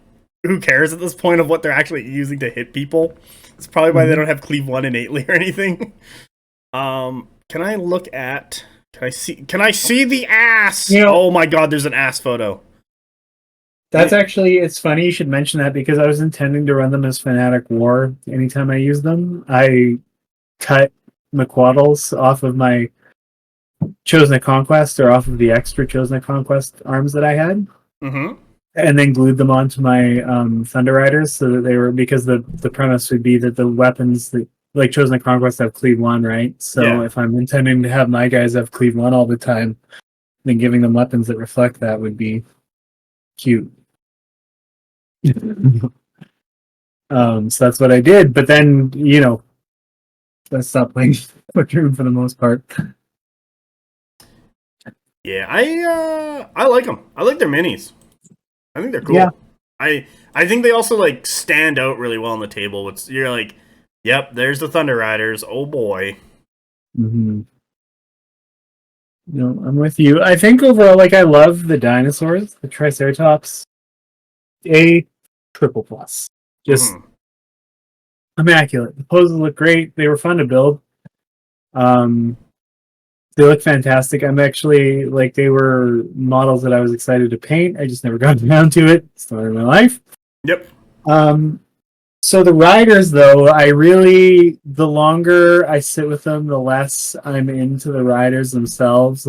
who cares at this point of what they're actually using to hit people. It's probably why they don't have Cleave 1 innately or anything. Can I look at? Can I see the ass? You know, oh my god, there's an ass photo. that's actually, it's funny you should mention that because I was intending to run them as Fnatic War anytime I use them. I cut McQuaddles off of my Chosen Conquest or off of the extra Chosen Conquest arms that I had. Mm-hmm. And then glued them onto my Thunder Riders so that they were, because the premise would be that the weapons that, like Chosen Conquest have Cleave 1, right? So Yeah. if I'm intending to have my guys have Cleave 1 all the time, then giving them weapons that reflect that would be cute. So that's what I did. But then, I stopped playing Wadrhun for the most part. Yeah, I like them. I like their minis. I think they're cool. Yeah. I think they also like stand out really well on the table. You're like, yep, there's the Thunder Riders. Oh boy. Mm-hmm. No, I'm with you. I think overall, like, I love the dinosaurs, the Triceratops. A triple plus. Just immaculate. The poses look great. They were fun to build. They look fantastic. I'm actually like they were models that I was excited to paint. I just never got around to it. Story of my life. Yep. So the riders, though, the longer I sit with them, the less I'm into the riders themselves.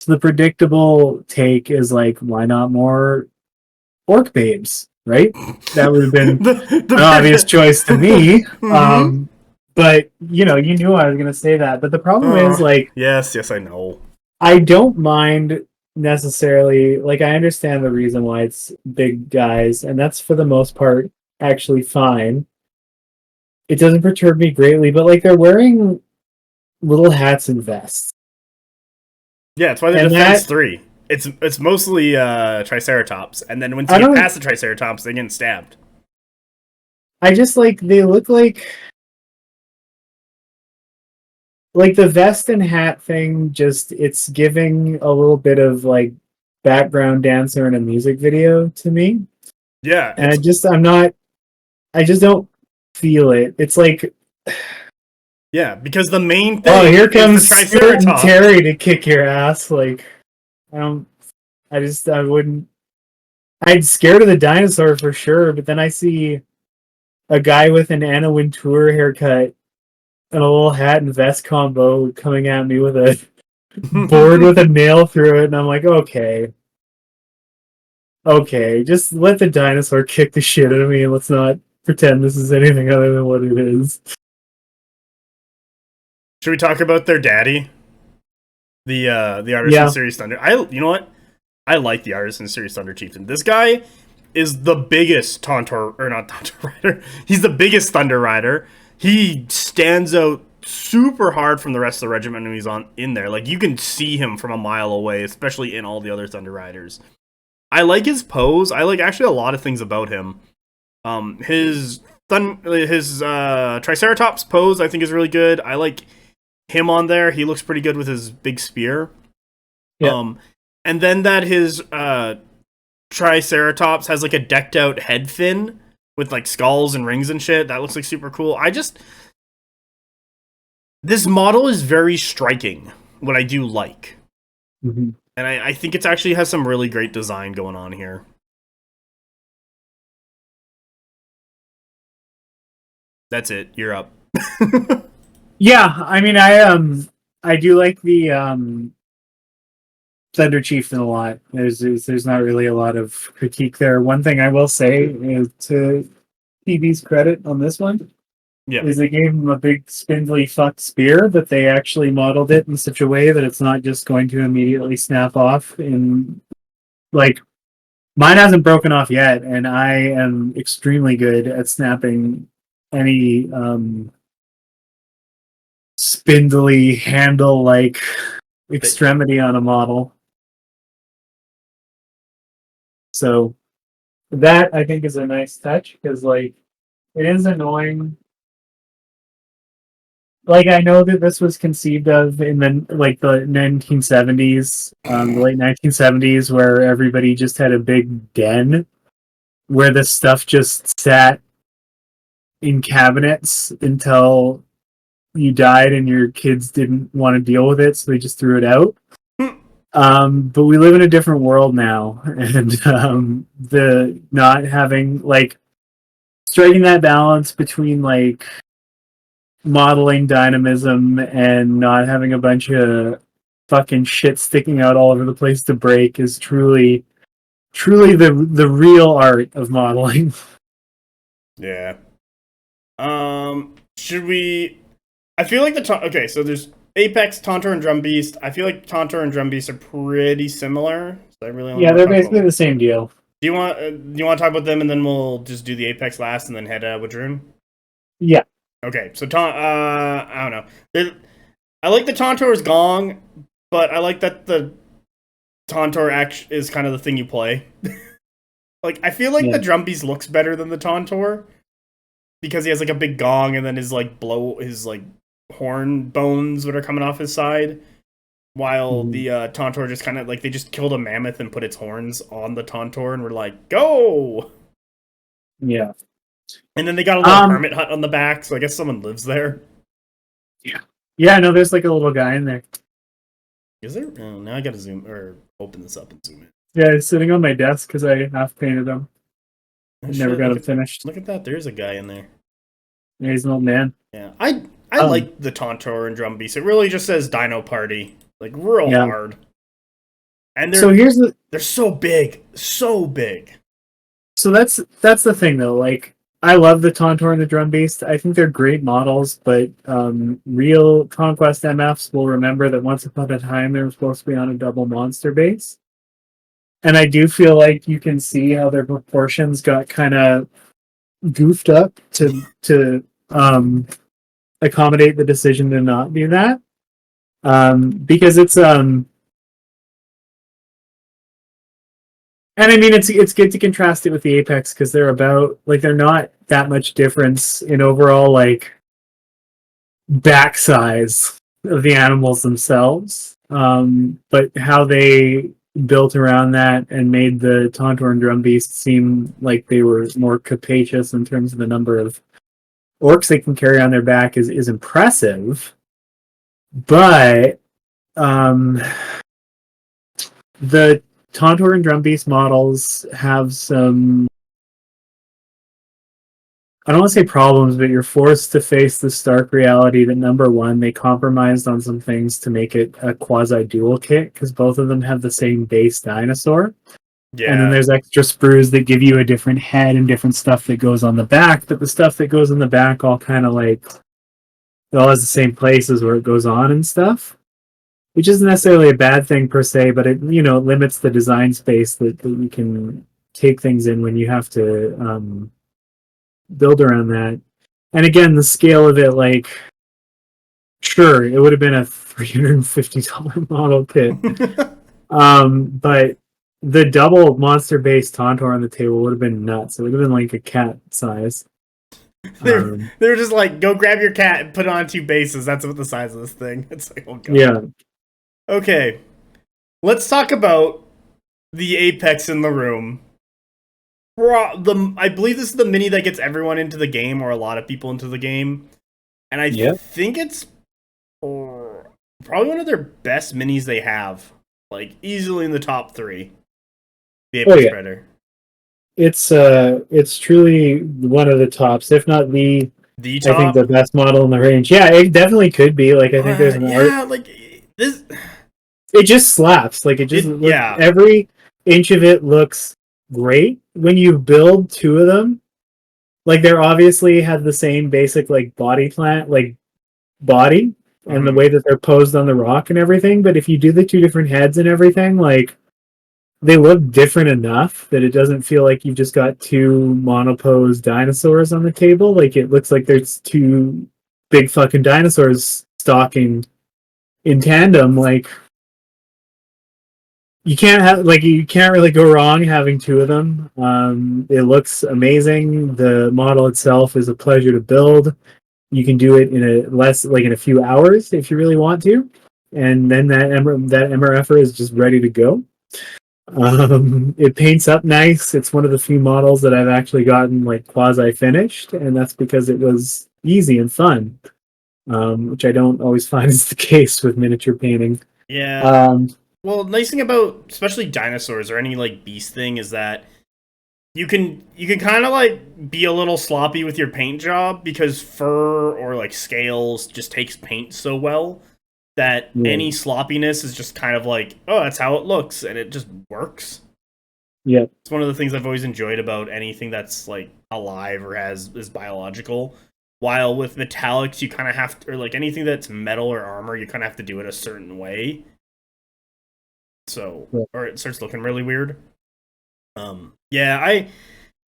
The predictable take is like, why not more orc babes, right? That would have been an obvious choice to me. Mm-hmm. But you knew I was going to say that. But the problem is, like, yes, I know. I don't mind necessarily. Like, I understand the reason why it's big guys, and that's for the most part actually fine. It doesn't perturb me greatly, but like they're wearing little hats and vests. Yeah, that's why they're defense 3. It's mostly Triceratops, and then once you get past the Triceratops, they get stabbed. I just they look like the vest and hat thing. Just it's giving a little bit of like background dancer in a music video to me. Yeah, And I just don't feel it. It's like, yeah, because the main thing. oh, here comes is the Stuart and Triceratops. Terry to kick your ass. Like, I wouldn't. I'd scared of the dinosaur for sure, but then I see a guy with an Anna Wintour haircut and a little hat and vest combo coming at me with a board with a nail through it, and I'm like, okay, just let the dinosaur kick the shit out of me, and let's not pretend this is anything other than what it is. Should we talk about their daddy? The Artisan Series Thunder. You know what? I like the Artisan Series Thunder Chieftain. This guy is the biggest Tauntaur, or not Tauntaur rider. He's the biggest Thunder rider. He stands out super hard from the rest of the regiment when he's in there. Like, you can see him from a mile away, especially in all the other Thunder riders. I like his pose. I like actually a lot of things about him. His Triceratops pose I think is really good. I like him on there. He looks pretty good with his big spear. Yeah. And then that his Triceratops has like a decked out head fin with like skulls and rings and shit. That looks like super cool. This model is very striking, what I do like. Mm-hmm. And I think it actually has some really great design going on here. That's it. You're up. Yeah, I mean, I do like the Thunder Chieftain a lot. There's not really a lot of critique there. One thing I will say is to PB's credit on this one, is they gave him a big spindly fuck spear, but they actually modeled it in such a way that it's not just going to immediately snap off. Like, mine hasn't broken off yet, and I am extremely good at snapping any spindly handle like extremity on a model. So that I think is a nice touch, because like it is annoying. Like, I know that this was conceived of in the 1970s, the late 1970s, where everybody just had a big den where the stuff just sat in cabinets until you died and your kids didn't want to deal with it, so they just threw it out. But we live in a different world now, and the not having like striking that balance between like modeling dynamism and not having a bunch of fucking shit sticking out all over the place to break is truly the real art of modeling. Yeah. Should we? I feel like okay, so there's Apex, Tauntaur, and Drum Beast. I feel like Tauntaur and Drum Beast are pretty similar. So I really they're basically the same deal. Do you want to talk about them, and then we'll just do the Apex last, and then head Wadrhun? Yeah. Okay, so I don't know. I like the Tauntaur's Gong, but I like that the Tauntaur is kind of the thing you play. Like, I feel like the Drum Beast looks better than the Tauntaur because he has like a big gong, and then his horn bones that are coming off his side, while the Tauntaur just kind of like, they just killed a mammoth and put its horns on the Tauntaur and were like, go! Yeah. And then they got a little hermit hut on the back, so I guess someone lives there. Yeah, no, there's like a little guy in there. Is there? Oh, now I gotta zoom, or open this up and zoom in. Yeah, he's sitting on my desk because I half painted him. Never got him finished. Look at that, there's a guy in there. Yeah, he's an old man. Yeah, I like the Tauntaur and Drum Beast. It really just says Dino Party, like real hard. And they're so big, so big. So that's the thing though. Like, I love the Tauntaur and the Drum Beast. I think they're great models, but real Conquest MFs will remember that once upon a time they were supposed to be on a double monster base. And I do feel like you can see how their proportions got kind of goofed up to accommodate the decision to not do that. Because it's and I mean, it's good to contrast it with the Apex, because they're not that much difference in overall like back size of the animals themselves, but how they built around that and made the Tauntaur and Drum Beast seem like they were more capacious in terms of the number of orcs they can carry on their back is impressive. But the Tauntaur and Drum Beast models have some, I don't want to say problems, but you're forced to face the stark reality that number one, they compromised on some things to make it a quasi-dual kit, because both of them have the same base dinosaur. Yeah. And then there's extra sprues that give you a different head and different stuff that goes on the back, but the stuff that goes on the back all kind of like, it all has the same places where it goes on and stuff. Which isn't necessarily a bad thing per se, but it limits the design space that you can take things in when you have to build around that. And again, the scale of it, like, sure, it would have been a $350 model kit. But the double monster-based Tauntaur on the table would have been nuts. It would have been like a cat size. They were just like, go grab your cat and put it on 2 bases. That's what the size of this thing. It's like, oh god. Yeah. Okay. Let's talk about the apex in the room. I believe this is the mini that gets everyone into the game, or a lot of people into the game. And I think it's probably one of their best minis they have. Like, easily in the top 3. The Apex Predator. It's truly one of the tops, if not the top. I think the best model in the range. Yeah, it definitely could be. Like, I think there's more. Yeah, like this. It just slaps. Like, it just every inch of it looks great. When you build 2 of them, like, they're obviously have the same basic like body plan, like body, and the way that they're posed on the rock and everything. But if you do the 2 different heads and everything, like, they look different enough that it doesn't feel like you've just got 2 monopose dinosaurs on the table. Like, it looks like there's 2 big fucking dinosaurs stalking in tandem. Like, you can't really go wrong having 2 of them. It looks amazing. The model itself is a pleasure to build. You can do it in a few hours if you really want to, and then that MRFer is just ready to go. It paints up nice. It's one of the few models that I've actually gotten like quasi finished, and that's because it was easy and fun, which I don't always find is the case with miniature painting. Yeah. Well, nice thing about especially dinosaurs or any like beast thing is that you can kind of like be a little sloppy with your paint job, because fur or like scales just takes paint so well that any sloppiness is just kind of like, oh, that's how it looks, and it just works. Yeah, it's one of the things I've always enjoyed about anything that's like alive or is biological. While with metallics, you kind of have to, or like anything that's metal or armor, you kind of have to do it a certain way. So, or it starts looking really weird. I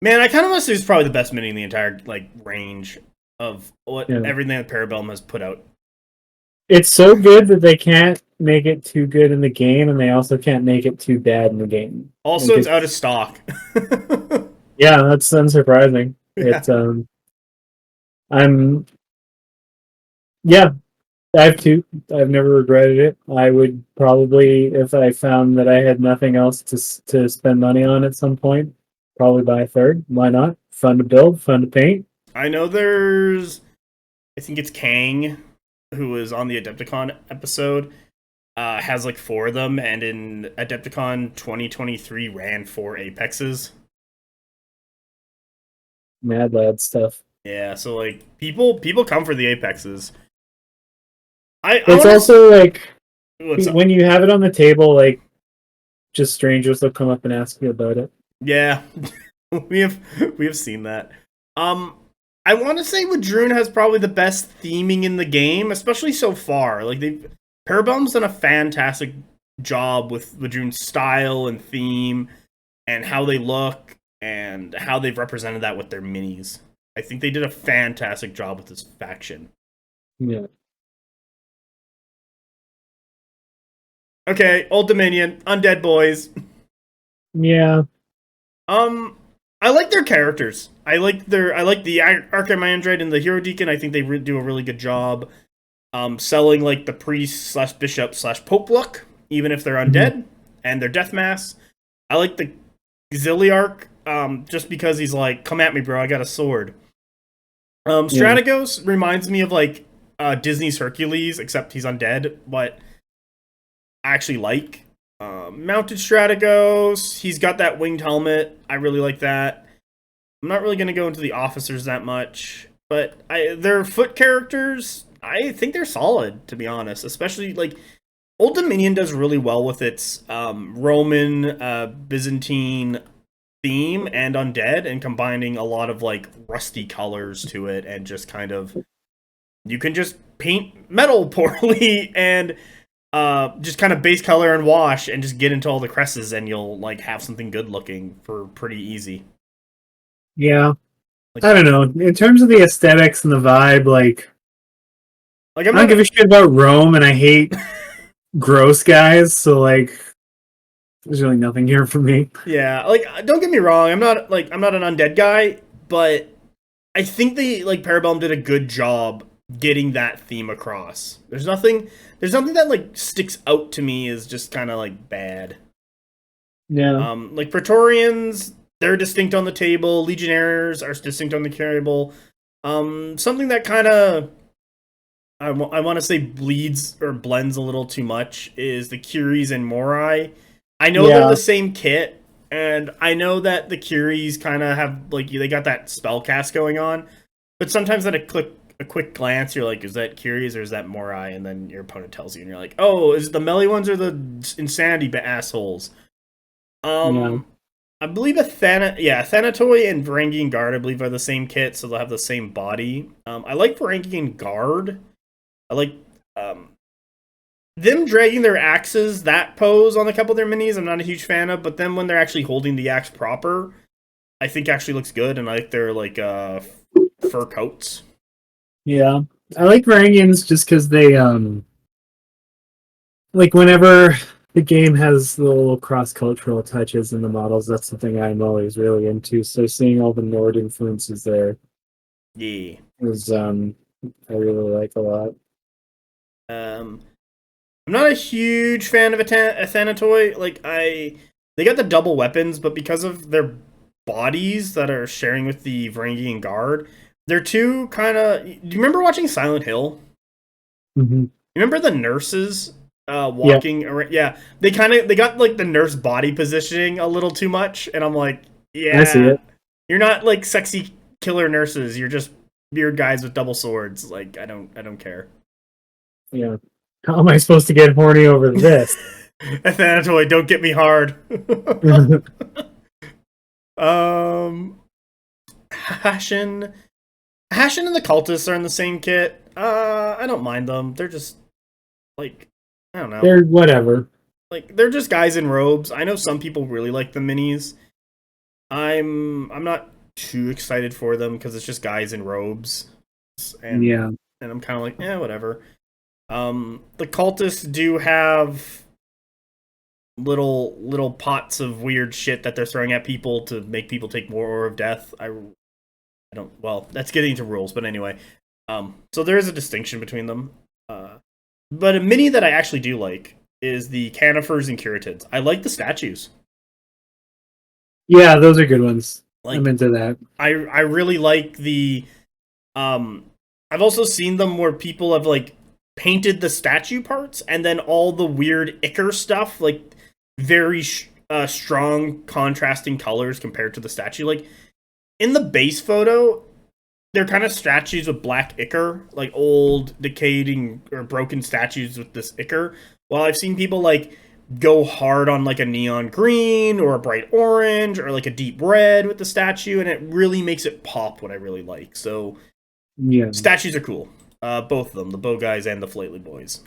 kind of must say it's probably the best mini in the entire like range of everything that Parabellum has put out. It's so good that they can't make it too good in the game, and they also can't make it too bad in the game. Also, it's out of stock. Yeah, that's unsurprising. Yeah. It's I have 2. I've never regretted it. I would probably, if I found that I had nothing else to spend money on at some point, probably buy a 3rd. Why not? Fun to build, fun to paint. I know I think it's Kang, who was on the Adepticon episode, has like 4 of them, and in Adepticon 2023 ran 4 Apexes. Mad lad stuff. Yeah, so like people come for the Apexes. It's also like when you have it on the table, like just strangers will come up and ask you about it. Yeah, we have seen that. I want to say Wadrhun has probably the best theming in the game, especially so far. Like Parabellum's done a fantastic job with Wadrhun's style and theme, and how they look, and how they've represented that with their minis. I think they did a fantastic job with this faction. Yeah. Okay, Old Dominion, Undead Boys. Yeah. I like their characters. I like the Archimandrite and the Hero Deacon. I think they do a really good job selling like the priest / bishop / pope look, even if they're undead. and their death masks. I like the Zilliarch, just because he's like, come at me, bro, I got a sword. Strategos reminds me of like Disney's Hercules, except he's undead, but I actually like. Mounted Strategos, he's got that winged helmet. I really like that. I'm not really going to go into the officers that much, but their foot characters, I think they're solid, to be honest. Especially, like, Old Dominion does really well with its Roman, Byzantine theme and undead, and combining a lot of, like, rusty colors to it, and just kind of... You can just paint metal poorly, and just kind of base color and wash, and just get into all the cresses, and you'll, like, have something good looking for pretty easy. Yeah. Like, I don't know. In terms of the aesthetics and the vibe, like I don't give a shit about Rome, and I hate gross guys, so like there's really nothing here for me. Yeah, like, don't get me wrong, I'm not an undead guy, but I think Parabellum did a good job getting that theme across. There's nothing that like sticks out to me as just kind of like bad. Yeah. Like Praetorians, they're distinct on the table. Legionnaires are distinct on the table. Something that kind of I want to say bleeds or blends a little too much is the Curies and Morai. I know they're the same kit, and I know that the Curies kind of have, like, they got that spell cast going on, but sometimes at a quick glance, you're like, is that Curies or is that Morai? And then your opponent tells you, and you're like, oh, is it the melee ones or the insanity assholes? I believe Thanatoy and Varangian Guard, I believe, are the same kit, so they'll have the same body. I like Varangian Guard. I like them dragging their axes, that pose on a couple of their minis, I'm not a huge fan of, but then when they're actually holding the axe proper, I think actually looks good, and I like their, like, fur coats. Yeah. I like Varangians just because they, like, whenever the game has the little cross-cultural touches in the models, that's something I'm always really into, so seeing all the Nord influences there is, I really like a lot. I'm not a huge fan of a Thanatoy. Like, they got the double weapons, but because of their bodies that are sharing with the Varangian Guard, they're too kind of... Do you remember watching Silent Hill? Mm-hmm. You remember the nurses walking around? Yeah, they got, like, the nurse body positioning a little too much, and I'm like, yeah, I see it. You're not, like, sexy killer nurses. You're just weird guys with double swords. Like, I don't care. Yeah. How am I supposed to get horny over this? Athanatoy, don't get me hard. Hashin and the Cultists are in the same kit. I don't mind them. They're just, like, I don't know. They're whatever. Like, they're just guys in robes. I know some people really like the minis. I'm not too excited for them because it's just guys in robes. And I'm kind of like, whatever. The Cultists do have little pots of weird shit that they're throwing at people to make people take more Aura of Death. I don't... Well, that's getting into rules, but anyway. So there is a distinction between them. But a mini that I actually do like is the Canifers and Curatids. I like the statues. Yeah, those are good ones. Like, I'm into that. I really like the... I've also seen them where people have, like, painted the statue parts, and then all the weird ichor stuff, like, very strong contrasting colors compared to the statue. Like, in the base photo, they're kind of statues with black ichor, like old, decaying, or broken statues with this ichor. While I've seen people, like, go hard on, like, a neon green, or a bright orange, or, like, a deep red with the statue, and it really makes it pop, what I really like. So, yeah, statues are cool. Both of them, the Bow Guys and the Flately Boys.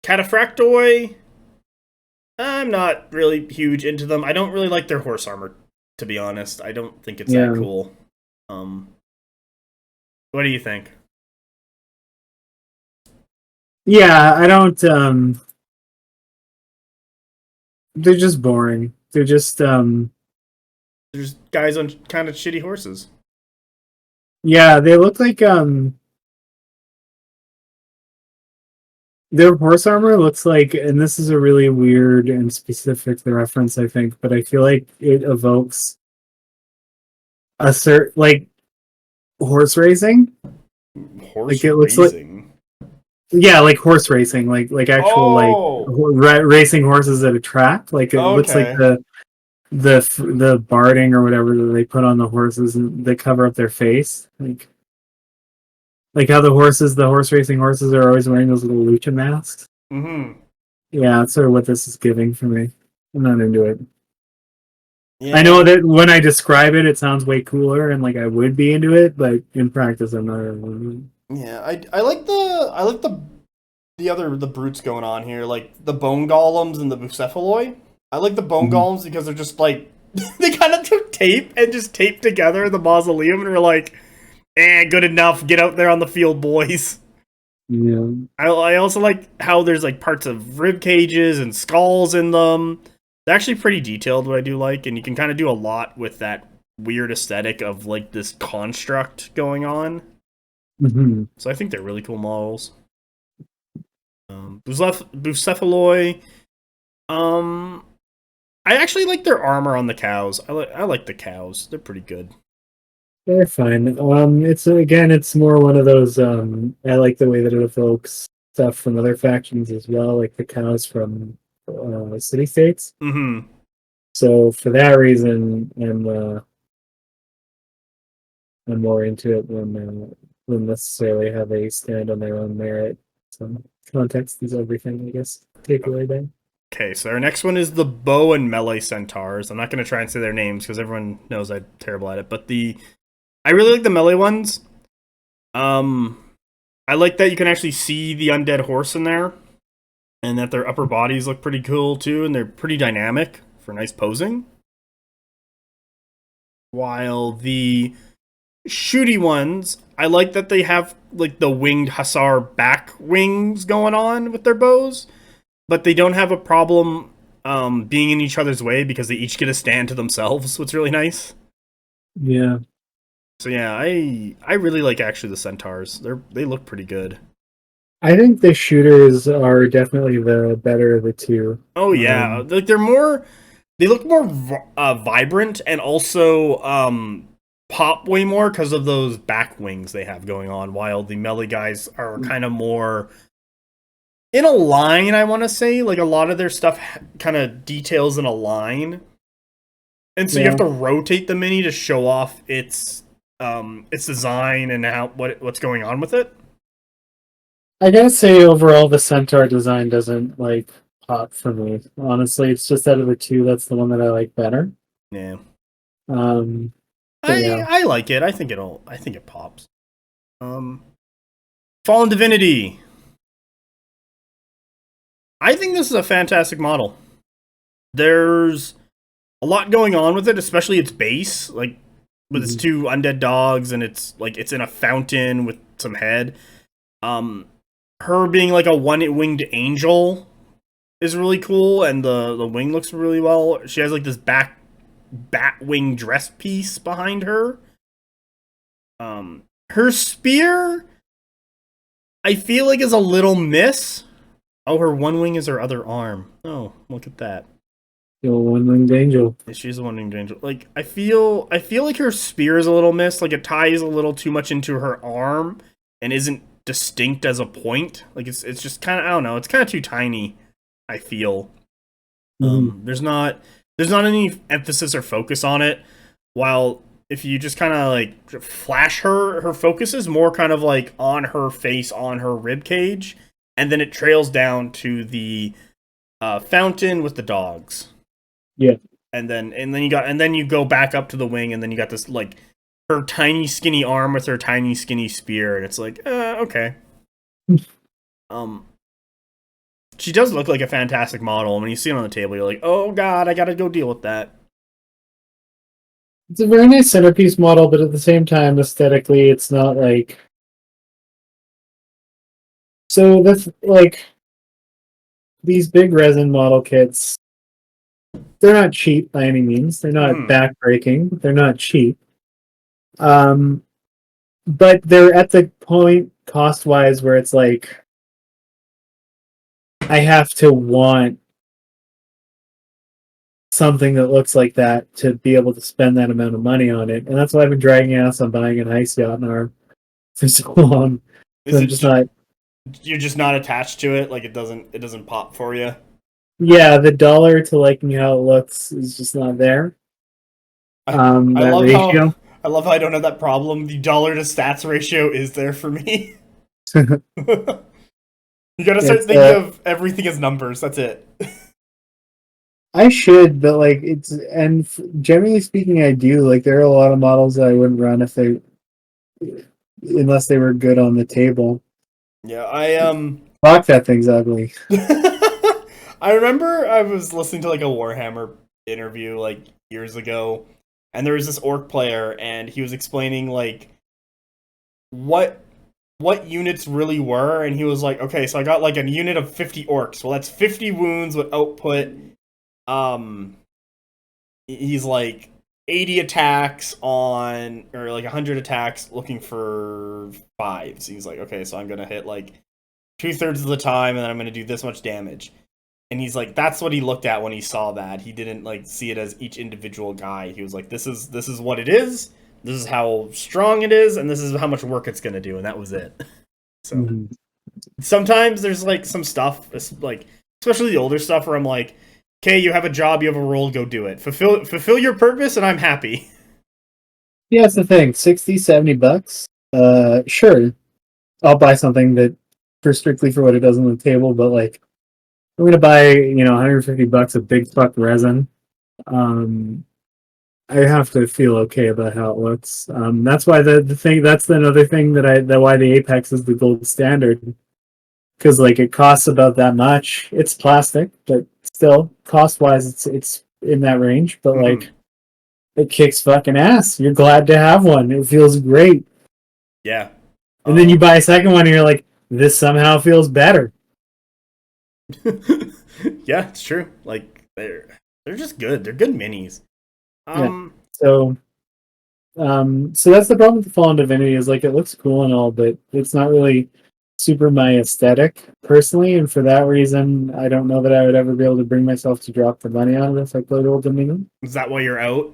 Cataphractoi, I'm not really huge into them. I don't really like their horse armor, to be honest. I don't think it's that cool. What do you think? Yeah, I don't, they're just boring. They're just, There's guys on kind of shitty horses. Yeah, they look like, Their horse armor looks like, and this is a really weird and specific reference, I think, but I feel like it evokes a certain, like, horse racing. Horse Like, it looks like, racing. yeah, like horse racing, like actual, like, Oh, racing horses at a track. Like, it looks like okay. the barding or whatever that they put on the horses and they cover up their face. Like how the horse racing horses are always wearing those little lucha masks. Mm-hmm. Yeah, that's sort of what this is giving for me. I'm not into it. Yeah. I know that when I describe it, it sounds way cooler and like I would be into it, but in practice, I'm not really. Yeah, I like the brutes going on here, like the bone golems and the bucephaloi. I like the bone Mhm. golems because they're just like they kind of took tape and just taped together the mausoleum and were like, good enough. Get out there on the field, boys. Yeah. I also like how there's like parts of rib cages and skulls in them. They're actually pretty detailed, what I do like, and you can kind of do a lot with that weird aesthetic of like this construct going on. Mm-hmm. So I think they're really cool models. Bucephaloi. I actually like their armor on the cows. I like the cows. They're pretty good. They're fine. It's more one of those. I like the way that it evokes stuff from other factions as well, like the cows from city states. Mm-hmm. So for that reason, I'm more into it than necessarily have a stand on their own merit. So context is everything, I guess. Takeaway there. Okay, so our next one is the bow and melee centaurs. I'm not going to try and say their names because everyone knows I'm terrible at it. But I really like the melee ones. I like that you can actually see the undead horse in there, and that their upper bodies look pretty cool too, and they're pretty dynamic for nice posing. While the shooty ones, I like that they have like the winged hussar back wings going on with their bows, but they don't have a problem being in each other's way because they each get a stand to themselves, which is really nice. Yeah. So yeah, I really like actually the centaurs. They look pretty good. I think the shooters are definitely the better of the two. Oh yeah, like they look more vibrant and also pop way more because of those back wings they have going on. While the melee guys are kind of more in a line, I want to say, like a lot of their stuff kind of details in a line, and so you have to rotate the mini to show off its design and what's going on with it. I gotta say, overall, the centaur design doesn't like pop for me. Honestly, it's just out of the two, that's the one that I like better. Yeah, But yeah, I like it. I think it pops. Fallen Divinity. I think this is a fantastic model. There's a lot going on with it, especially its base, like with its two undead dogs, and it's in a fountain with some head. Her being like a one-winged angel is really cool, and the wing looks really well. She has like this bat wing dress piece behind her. Her spear, I feel like, is a little miss. Oh, her one wing is her other arm. Oh, look at that. the one-winged angel. She's the one-winged angel. Like I feel like her spear is a little missed. Like it ties a little too much into her arm and isn't distinct as a point. Like it's just kind of, I don't know. It's kind of too tiny. I feel. There's not any emphasis or focus on it. While if you just kind of like flash her focus is more kind of like on her face, on her rib cage, and then it trails down to the fountain with the dogs. Yeah. And then you go back up to the wing, and then you got this like her tiny skinny arm with her tiny skinny spear, and it's like, okay. She does look like a fantastic model. When you see it on the table, you're like, oh god, I gotta go deal with that. It's a very nice centerpiece model, but at the same time, aesthetically, it's not like. So that's like these big resin model kits. They're not cheap by any means. They're not backbreaking. They're not cheap. But they're at the point cost-wise where it's like I have to want something that looks like that to be able to spend that amount of money on it, and that's why I've been dragging ass on buying an ice yacht in our for so long. Is I'm it just not. you're just not attached to it? Like it doesn't pop for you? Yeah, the dollar to liking how it looks is just not there. I That love ratio. I love how I don't have that problem. The dollar to stats ratio is there for me. You gotta start It's thinking of everything as numbers. That's it. I should, but like generally speaking, I do. Like there are a lot of models that I wouldn't run if they unless they were good on the table. Yeah, I Fuck, that thing's ugly. I remember I was listening to like a Warhammer interview like years ago, and there was this orc player, and he was explaining like what units really were, and he was like, okay, so I got like a unit of 50 orcs. Well, that's 50 wounds with output. Um, he's like 80 attacks on, or like 100 attacks looking for 5s. He's like, okay, so I'm gonna hit like 2/3 of the time, and then I'm gonna do this much damage. And he's like, that's what he looked at when he saw that. He didn't like see it as each individual guy. He was like, this is what it is. This is how strong it is, and this is how much work it's gonna do, and that was it. So sometimes there's like some stuff, like especially the older stuff, where I'm like, okay, you have a job, you have a role, go do it. Fulfill your purpose, and I'm happy. Yeah, that's the thing. $60-$70. Sure, I'll buy something that strictly for what it does on the table, but like I'm gonna buy, $150 of big fuck resin. I have to feel okay about how it looks. That's why the thing. That's another thing that why the Apex is the gold standard, because like it costs about that much. It's plastic, but still cost wise, it's in that range. But like it kicks fucking ass. You're glad to have one. It feels great. Yeah. And then you buy a second one, and you're like, this somehow feels better. Yeah, it's true. Like they're just good. They're good minis. Yeah. So that's the problem with the Fallen Divinity is like it looks cool and all, but it's not really super my aesthetic personally, and for that reason, I don't know that I would ever be able to bring myself to drop the money on it if I played Old Dominion. Is that why you're out?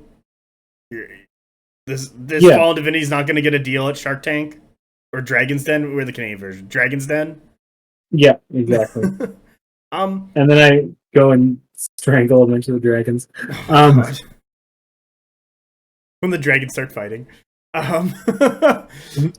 This Yeah. Fallen Divinity is not going to get a deal at Shark Tank or Dragon's Den. We're the Canadian version. Dragon's Den. Yeah, exactly. And then I go and strangle a bunch of the dragons. When the dragons start fighting. Mhm.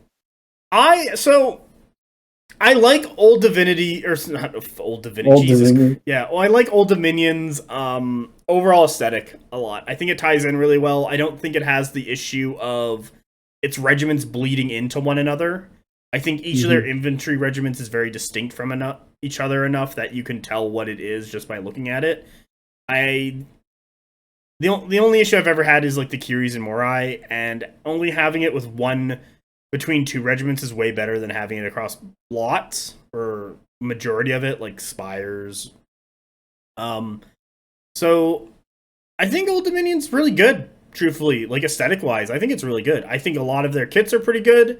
I like Old Divinity, or not Old Divinity. Old Jesus. Dominion. Yeah, well, I like Old Dominion's overall aesthetic a lot. I think it ties in really well. I don't think it has the issue of its regiments bleeding into one another. I think each of their infantry regiments is very distinct from each other enough that you can tell what it is just by looking at it. The only issue I've ever had is like the Curies and Morai, and only having it with one between two regiments is way better than having it across lots or majority of it, like spires. So I think Old Dominion's really good, truthfully, like aesthetic wise. I think it's really good. I think a lot of their kits are pretty good.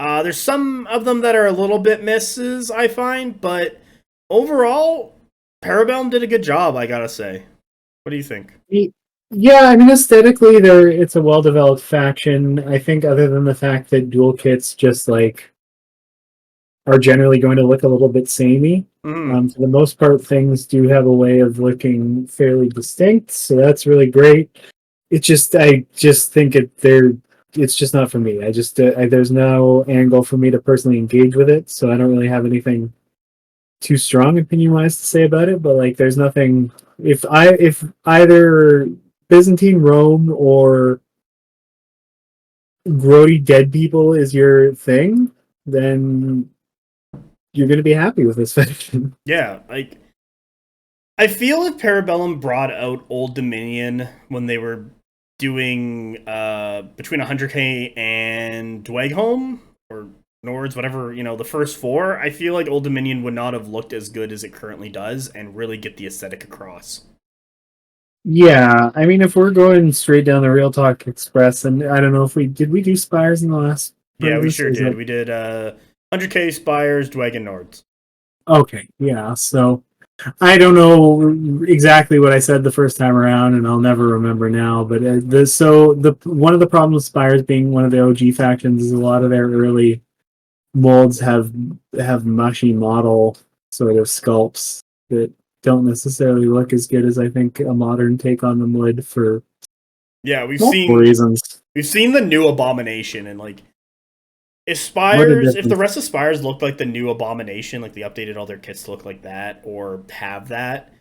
There's some of them that are a little bit misses, I find, but overall, Parabellum did a good job, I gotta say. What do you think? Yeah, I mean aesthetically, it's a well-developed faction. I think other than the fact that dual kits just like are generally going to look a little bit samey. For the most part, things do have a way of looking fairly distinct, so that's really great. I just think it's just not for me. There's no angle for me to personally engage with it, so I don't really have anything too strong opinion-wise to say about it. But like, there's nothing. If either Byzantine Rome or grody dead people is your thing, then you're going to be happy with this faction. Yeah, like I feel if Parabellum brought out Old Dominion when they were doing between 100k and Dwagholm or Nords, whatever, the first four, I feel like Old Dominion would not have looked as good as it currently does and really get the aesthetic across. Yeah, I mean, if we're going straight down the Real Talk Express, and I don't know if we do spires in the last. Yeah, we sure did. We did 100k spires, Dwagon Nords. Okay, yeah. So I don't know exactly what I said the first time around, and I'll never remember now. But one of the problems with Spires being one of the OG factions is a lot of their early molds have mushy model sort of sculpts that don't necessarily look as good as I think a modern take on them would for Yeah, we've multiple reasons. seen the new Abomination, and like if the rest of Spires looked like the new Abomination, like they updated all their kits to look like that or have that,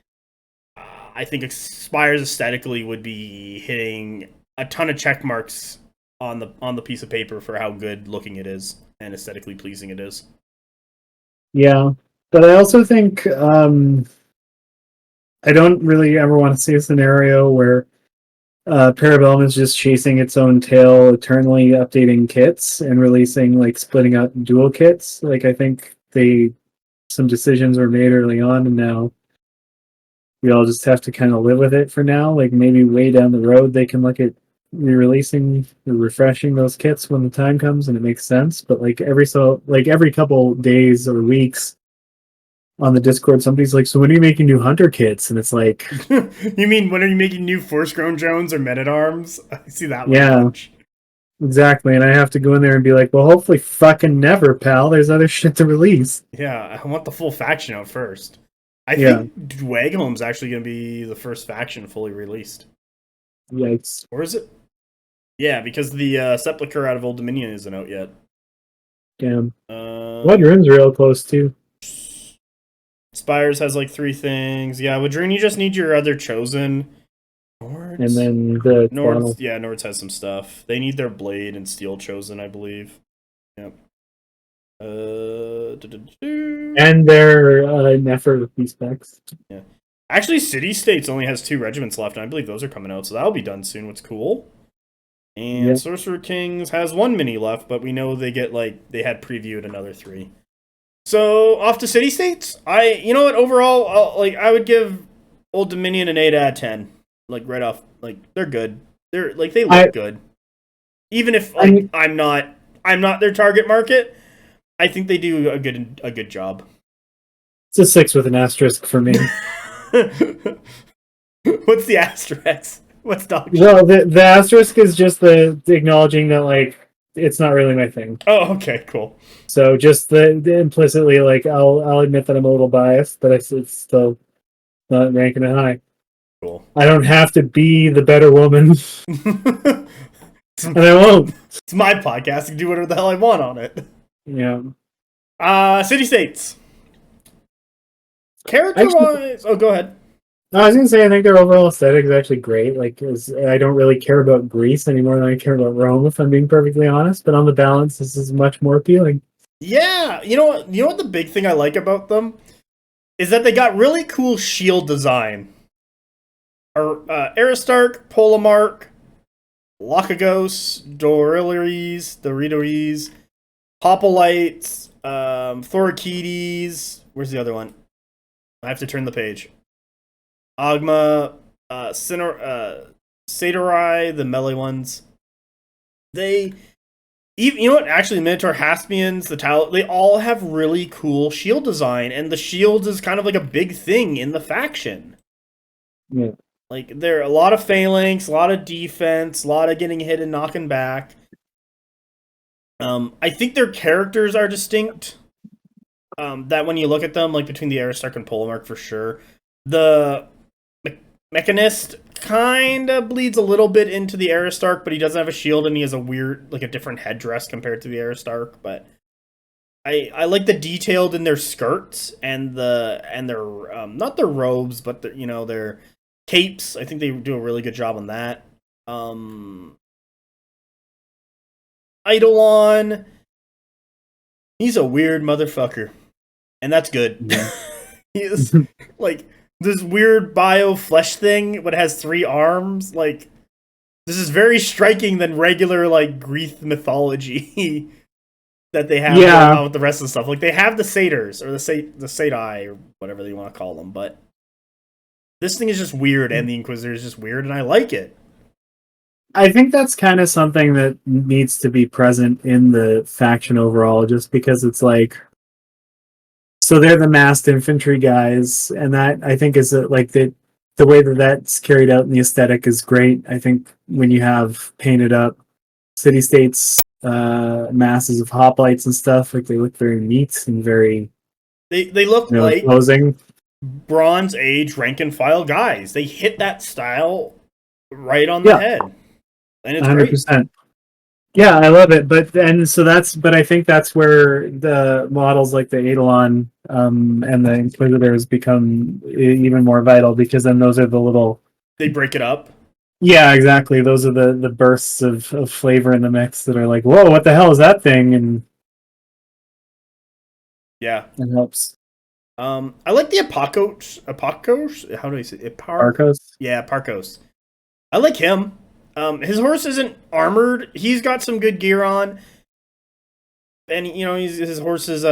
I think Spires aesthetically would be hitting a ton of check marks on the piece of paper for how good looking it is and aesthetically pleasing it is. Yeah, but I also think I don't really ever want to see a scenario where Parabellum is just chasing its own tail, eternally updating kits and releasing like splitting up dual kits. Like I think some decisions were made early on, and now we all just have to kind of live with it for now. Like maybe way down the road they can look at re-releasing or refreshing those kits when the time comes and it makes sense. But like every couple days or weeks on the Discord, somebody's like, "So when are you making new hunter kits?" And it's like, you mean when are you making new Force Grown Jones or Men at Arms? I see that one. Yeah, exactly. And I have to go in there and be like, "Well, hopefully, fucking never, pal. There's other shit to release." Yeah, I want the full faction out first. I think Dwagham's actually going to be the first faction fully released. Yikes! Or is it? Yeah, because the Sepulchre out of Old Dominion isn't out yet. Damn. Wadrhun's real close too. Spires has like 3 things. Yeah, Wadrhun, you just need your other chosen. Nords? And then the Nords, yeah, Nords has some stuff. They need their blade and steel chosen, I believe. Yep. And their Nefer specs. Yeah. Actually, City States only has 2 regiments left, and I believe those are coming out, so that'll be done soon, what's cool. And Sorcerer Kings has 1 mini left, but we know they had previewed another 3. So off to City States. You know what? Overall, I would give Old Dominion an 8 out of 10. Like right off, like they're good. They look good. Even if I'm not their target market, I think they do a good job. It's a 6 with an asterisk for me. What's the asterisk? What's dog shit? Well, the asterisk is just the acknowledging that like it's not really my thing. Oh, okay, cool. So just the implicitly, like I'll admit that I'm a little biased, but it's still not ranking it high. Cool. I don't have to be the better woman, and I won't. It's my podcast. I can do whatever the hell I want on it. Yeah. City States. Character-wise, go ahead. I was gonna say I think their overall aesthetic is actually great. Like, I don't really care about Greece any more than I care about Rome, if I'm being perfectly honest. But on the balance, this is much more appealing. Yeah, you know what the big thing I like about them is that they got really cool shield design. Aristarch, Polemarch, Locagos, Doridories, Hoplites, Thorakides. Where's the other one? I have to turn the page. Agma, Satyrai, the melee ones. You know what? Actually, Minotaur Haspians, the Tal, they all have really cool shield design, and the shields is kind of like a big thing in the faction. Yeah. Like, there are a lot of phalanx, a lot of defense, a lot of getting hit and knocking back. I think their characters are distinct. That when you look at them, like between the Aristarch and Polemarch for sure. The Mechanist kind of bleeds a little bit into the Aristarch, but he doesn't have a shield and he has a weird, like a different headdress compared to the Aristarch. But I like the detailed in their skirts and their not their robes, but their capes. I think they do a really good job on that. Eidolon, he's a weird motherfucker, and that's good. Yeah. He is like this weird bio flesh thing, but has 3 arms. Like, this is very striking than regular like Greek mythology that they have going on with the rest of the stuff. Like, they have the satyrs or the satai or whatever you want to call them, but this thing is just weird, and the Inquisitor is just weird, and I like it. I think that's kind of something that needs to be present in the faction overall, just because it's like So they're the massed infantry guys, and that I think is like the way that that's carried out in the aesthetic is great. I think when you have painted up city states, masses of hoplites and stuff, like they look very neat and very They look like imposing. Bronze Age rank and file guys. They hit that style right on the head, and it's 100%. Great. Yeah, I love it. But I think that's where the models like the Eidolon and the Inquisitors become even more vital, because then those are the little... They break it up. Yeah, exactly. Those are the bursts of flavor in the mix that are like, whoa, what the hell is that thing? And yeah, it helps. I like the Apakos. How do I say it? Parkos? Yeah, Parkos. I like him. His horse isn't armored. He's got some good gear on, and his horse is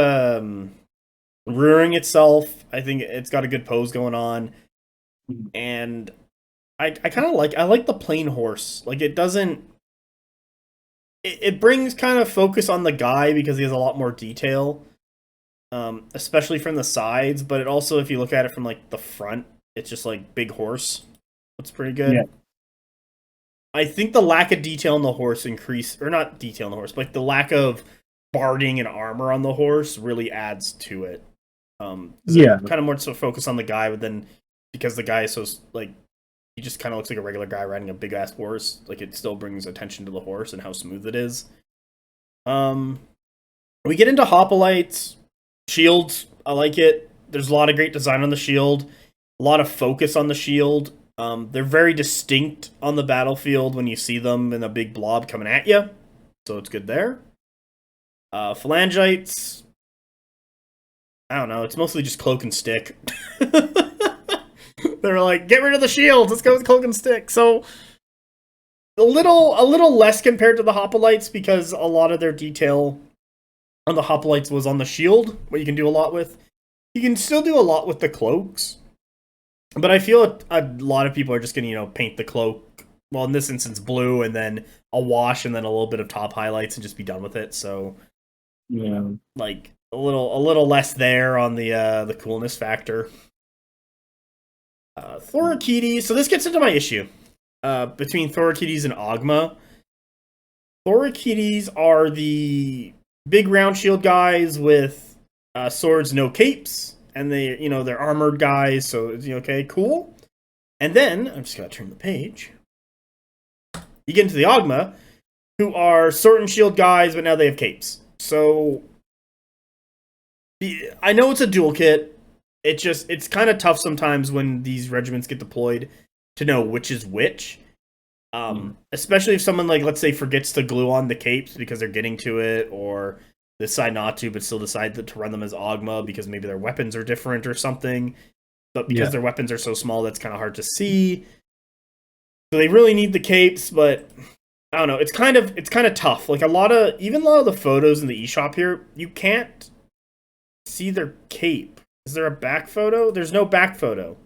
rearing itself. I think it's got a good pose going on, and I kind of like the plain horse. Like, it doesn't. It brings kind of focus on the guy because he has a lot more detail, especially from the sides. But it also, if you look at it from like the front, it's just like big horse. It's pretty good. Yeah. I think the lack of detail on the horse not detail on the horse, but like the lack of barding and armor on the horse really adds to it. Kind of more so focus on the guy, but then because the guy is so like, he just kind of looks like a regular guy riding a big ass horse. Like, it still brings attention to the horse and how smooth it is. We get into hoplites, shields. I like it. There's a lot of great design on the shield, a lot of focus on the shield. They're very distinct on the battlefield when you see them in a big blob coming at you, so it's good there. Phalangites, I don't know, it's mostly just cloak and stick. They're like, get rid of the shields, let's go with cloak and stick. So a little less compared to the hoplites, because a lot of their detail on the hoplites was on the shield, what you can do a lot with. You can still do a lot with the cloaks. But I feel a lot of people are just going to, paint the cloak, well, in this instance, blue, and then a wash, and then a little bit of top highlights, and just be done with it. So, yeah, like a little less there on the coolness factor. Thorakides. So this gets into my issue between Thorakides and Ogma. Thorakides are the big round shield guys with swords, no capes. And they're armored guys, so okay, cool. And then I'm just gonna turn the page. You get into the Ogma, who are sword and shield guys, but now they have capes. So I know it's a dual kit. It's kind of tough sometimes when these regiments get deployed to know which is which. Especially if someone, like, let's say, forgets to glue on the capes because they're getting to it, or decide not to, but still decide to run them as Ogma because maybe their weapons are different or something. But because their weapons are so small, that's kind of hard to see. So they really need the capes, but I don't know. It's kind of tough. Like, a lot of the photos in the eShop here, you can't see their cape. Is there a back photo? There's no back photo.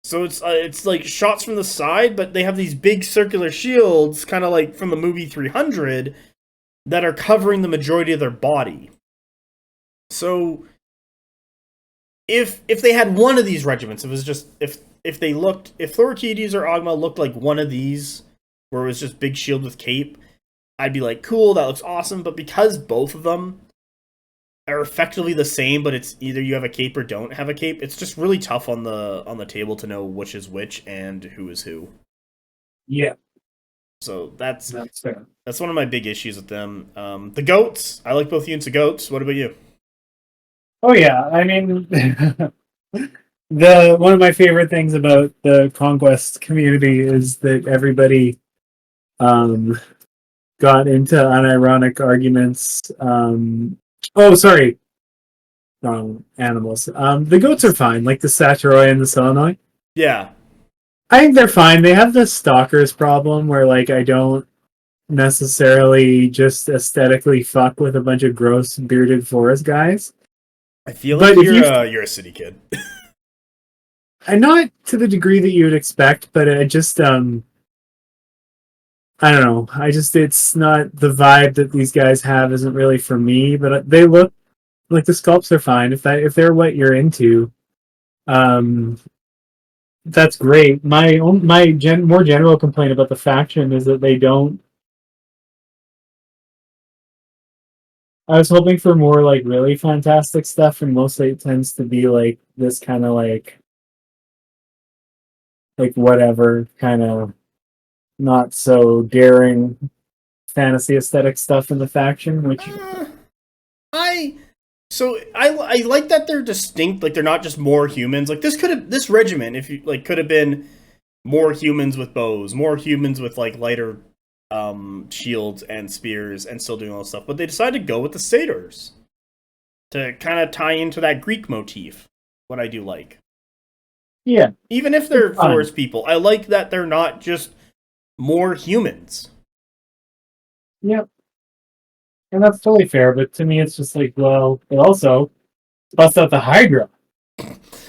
So it's like shots from the side, but they have these big circular shields, kind of like from the movie 300, that are covering the majority of their body. So if they had one of these regiments, it was just if Thorakides or Ogma looked like one of these, where it was just big shield with cape, I'd be like, cool, that looks awesome. But because both of them are effectively the same, but it's either you have a cape or don't have a cape, it's just really tough on the table to know which is which and who is who. Yeah. So that's fair. That's one of my big issues with them. The goats, I like both units of goats. What about you? Oh yeah, I mean, one of my favorite things about the Conquest community is that everybody got into unironic arguments. Sorry, wrong animals. The goats are fine, like the Saturoi and the Selenoi. Yeah, I think they're fine. They have the stalkers problem where, like, I don't necessarily just aesthetically fuck with a bunch of gross bearded forest guys. I feel like you're a city kid. And not to the degree that you would expect, but I just I don't know. It's not the vibe that these guys have isn't really for me, but they look like the sculpts are fine if they're what you're into. That's great. More general complaint about the faction is that they don't. I was hoping for more like really fantastic stuff, and mostly it tends to be like this kind of like whatever kind of not so daring fantasy aesthetic stuff in the faction, which I like that they're distinct, like they're not just more humans. Like this regiment, if you like, could have been more humans with bows, more humans with like lighter shields and spears, and still doing all this stuff. But they decided to go with the satyrs to kind of tie into that Greek motif. What I do like, yeah, even if they're forest people, I like that they're not just more humans. Yep. And that's totally fair, but to me it's just like, well, it also bust out the Hydra.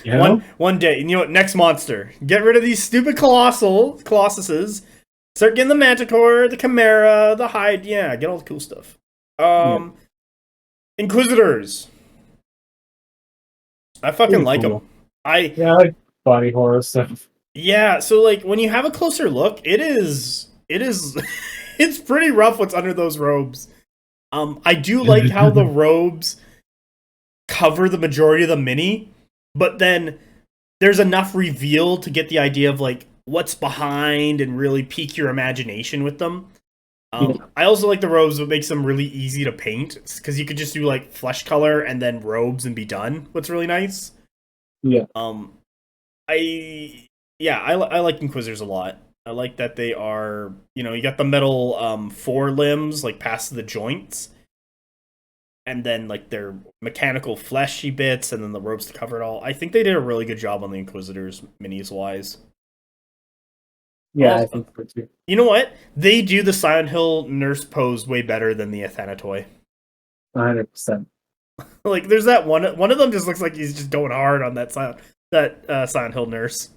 You know? One day, you know what? Next monster. Get rid of these stupid colossuses. Start getting the Manticore, the Chimera, the Hide. Yeah, get all the cool stuff. Inquisitors. I fucking like them. I like body horror stuff. Yeah, so like when you have a closer look, it is it's pretty rough what's under those robes. I do like how the robes cover the majority of the mini, but then there's enough reveal to get the idea of like what's behind and really pique your imagination with them. I also like the robes, what makes them really easy to paint, because you could just do like flesh color and then robes and be done. What's really nice. Yeah. I like Inquisitors a lot. I like that they are, you got the metal forelimbs like past the joints, and then like their mechanical fleshy bits, and then the robes to cover it all. I think they did a really good job on the Inquisitors minis wise. Yeah, I think so too. You know what? They do the Silent Hill nurse pose way better than the Athanatoy. 100%. Like, there's that one of them just looks like he's just going hard on that Silent Hill nurse.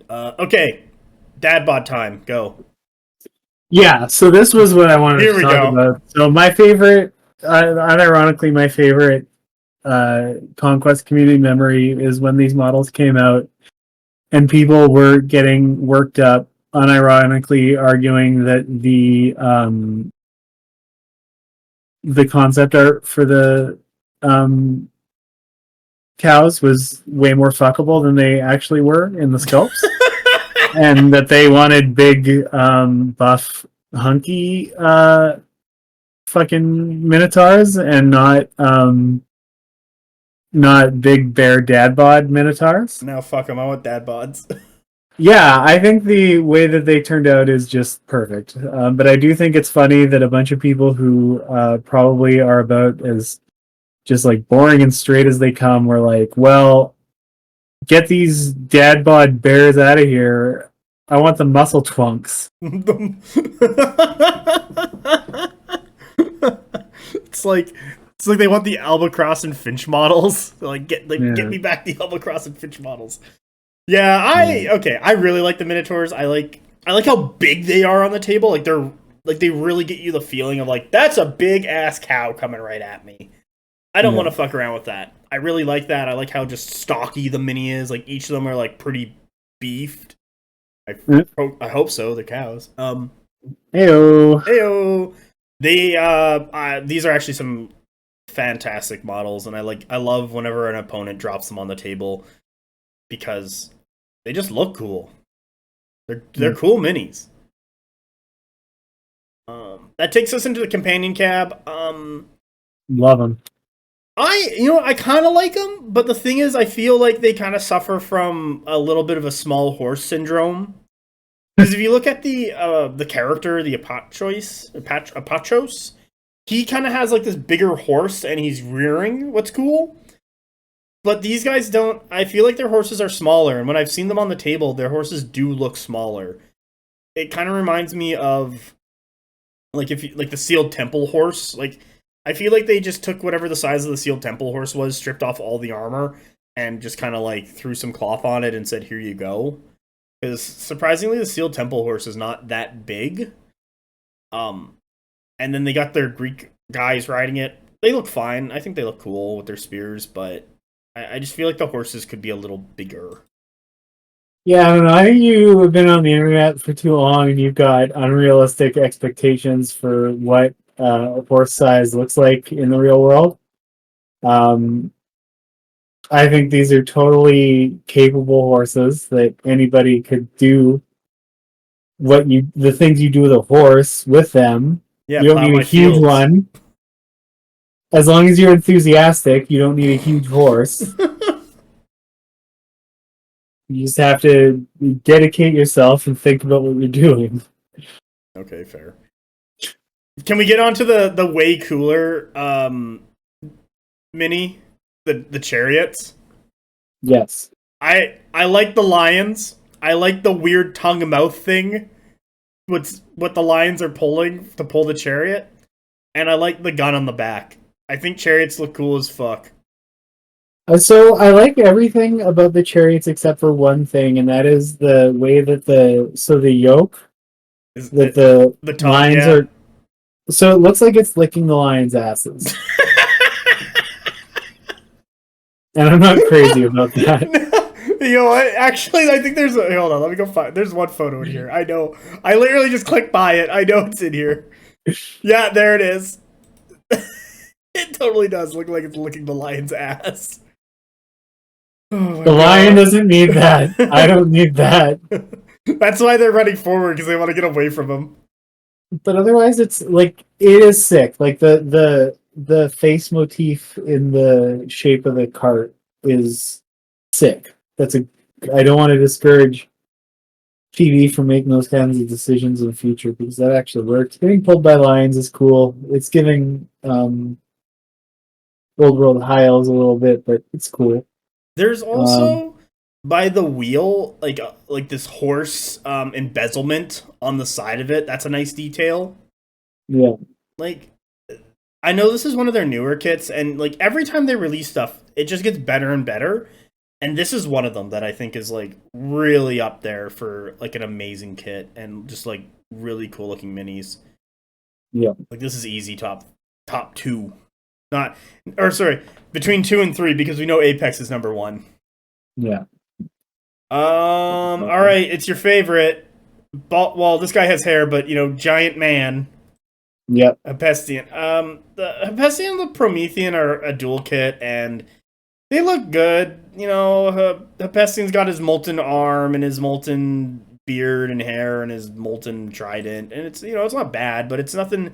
Okay, dad bod time. Go. Yeah, so this was what I wanted to talk about. So my favorite, unironically, my favorite Conquest community memory is when these models came out and people were getting worked up, unironically arguing that the concept art for the cows was way more fuckable than they actually were in the sculpts. And that they wanted big, buff, hunky, fucking minotaurs, and not big bear dad bod minotaurs. Now fuck them. I want dad bods. Yeah, I think the way that they turned out is just perfect. But I do think it's funny that a bunch of people who probably are about as just like boring and straight as they come were like, well, get these dad bod bears out of here. I want the muscle twunks. It's like they want the Albacross and Finch models. Like get me back the Albacross and Finch models. Yeah, I really like the Minotaurs. I like how big they are on the table. Like they really get you the feeling of like, that's a big ass cow coming right at me. I don't want to fuck around with that. I really like that. I like how just stocky the mini is. Like each of them are like pretty beefed. I hope so. They're cows. Heyo. They these are actually some fantastic models, and I love whenever an opponent drops them on the table because they just look cool. They're cool minis. That takes us into the companion cab. Love them. I kind of like them, but the thing is, I feel like they kind of suffer from a little bit of a small horse syndrome. Because if you look at the character, the Apachos, he kind of has like this bigger horse, and he's rearing. What's cool? But these guys don't. I feel like their horses are smaller, and when I've seen them on the table, their horses do look smaller. It kind of reminds me of like the Sealed Temple horse, like. I feel like they just took whatever the size of the Sealed Temple horse was, stripped off all the armor, and just kind of like threw some cloth on it and said, here you go. Because surprisingly, the Sealed Temple horse is not that big. And then they got their Greek guys riding it. They look fine. I think they look cool with their spears, but I just feel like the horses could be a little bigger. Yeah, I don't know. I think you have been on the internet for too long, and you've got unrealistic expectations for what a horse size looks like in the real world. I think these are totally capable horses that anybody could do the things you do with a horse with them. Yeah, You don't plow need a my huge fields. one. As long as you're enthusiastic, you don't need a huge horse. You just have to dedicate yourself and think about what you're doing. Okay, fair. Can we get on to the way cooler mini? The chariots? Yes. I like the lions. I like the weird tongue and mouth thing. What the lions are pulling to pull the chariot. And I like the gun on the back. I think chariots look cool as fuck. So I like everything about the chariots except for one thing, and that is the way that the yoke that the tongue, lions yeah. are. So it looks like it's licking the lions' asses, and I'm not crazy about that. You know what? Actually, I think there's hold on. Let me go find. There's one photo in here. I know. I literally just clicked by it. I know it's in here. Yeah, there it is. It totally does look like it's licking the lion's ass. Oh the lion doesn't need that. I don't need that. That's why they're running forward, because they want to get away from him. But otherwise, it's like it is sick. Like the face motif in the shape of the cart is sick. I don't want to discourage TV from making those kinds of decisions in the future because that actually works. Getting pulled by lions is cool. It's giving Old World High Elves a little bit, but it's cool. There's also by the wheel like this horse embezzlement on the side of it. That's a nice detail. Yeah. Like, I know this is one of their newer kits, and like every time they release stuff, it just gets better and better. And this is one of them that I think is like really up there for like an amazing kit and just like really cool looking minis. Yeah. Like this is easy top two. Between 2 and 3 because we know Apex is number 1. Yeah. All right, it's your favorite. Well, this guy has hair, but giant man. Yep. Hephaestion. The Hephaestion and the Promethean are a dual kit, and they look good. Hephaestion's got his molten arm and his molten beard and hair and his molten trident, and it's it's not bad, but it's nothing.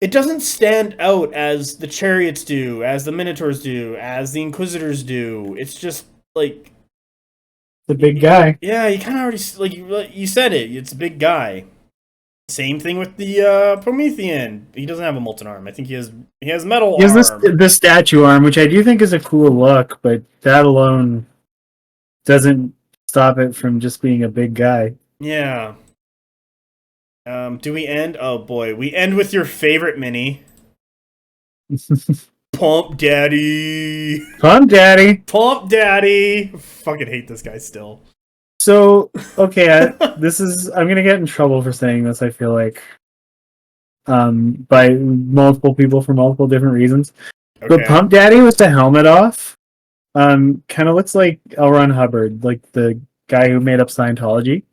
It doesn't stand out as the chariots do, as the minotaurs do, as the inquisitors do. It's just like the big guy. Yeah, you kind of already you said it. It's a big guy. Same thing with the Promethean. He doesn't have a molten arm. I think he has metal arm. He has the statue arm, which I do think is a cool look, but that alone doesn't stop it from just being a big guy. Yeah. Do we end? Oh boy, we end with your favorite mini. Pump Daddy. Pump Daddy. Pump Daddy. Fucking hate this guy still. So, okay, I'm gonna get in trouble for saying this, I feel like. By multiple people for multiple different reasons. Okay. But Pump Daddy with the helmet off, kind of looks like L. Ron Hubbard, like the guy who made up Scientology.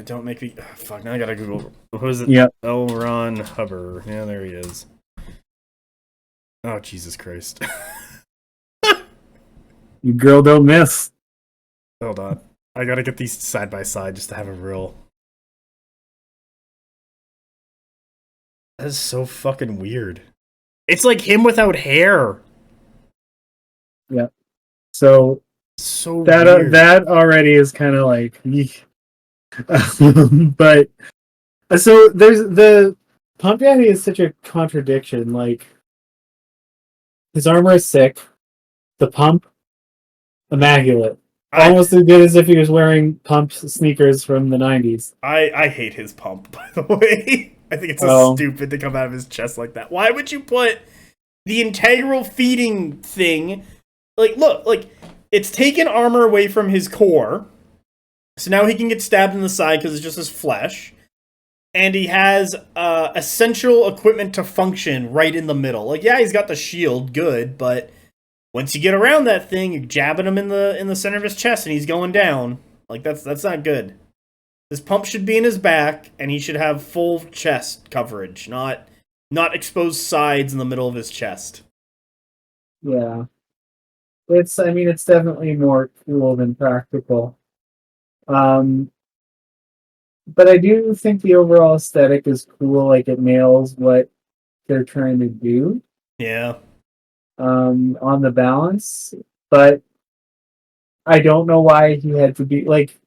Don't make me... fuck, now I gotta Google... Who is it? Yep. L. Ron Hubbard. Yeah, there he is. Oh, Jesus Christ. You girl don't miss. Hold on. I gotta get these side by side just to have a real... That is so fucking weird. It's like him without hair. Yeah. So that already is kind of like... but so there's the Pump Daddy is such a contradiction. Like his armor is sick, the pump immaculate, almost as good as if he was wearing pump sneakers from the 90s. I hate his pump, by the way. I think it's so stupid to come out of his chest like that. Why would you put the integral feeding thing? Like, look, like it's taken armor away from his core. So now he can get stabbed in the side because it's just his flesh. and he has essential equipment to function right in the middle. Like, yeah, he's got the shield, good, but once you get around that thing, you're jabbing him in the center of his chest, and he's going down. Like, that's not good. His pump should be in his back, and he should have full chest coverage, not exposed sides in the middle of his chest. Yeah. It's definitely more cool than practical. But I do think the overall aesthetic is cool, like it nails what they're trying to do. Yeah. On the balance. But I don't know why he had to be like,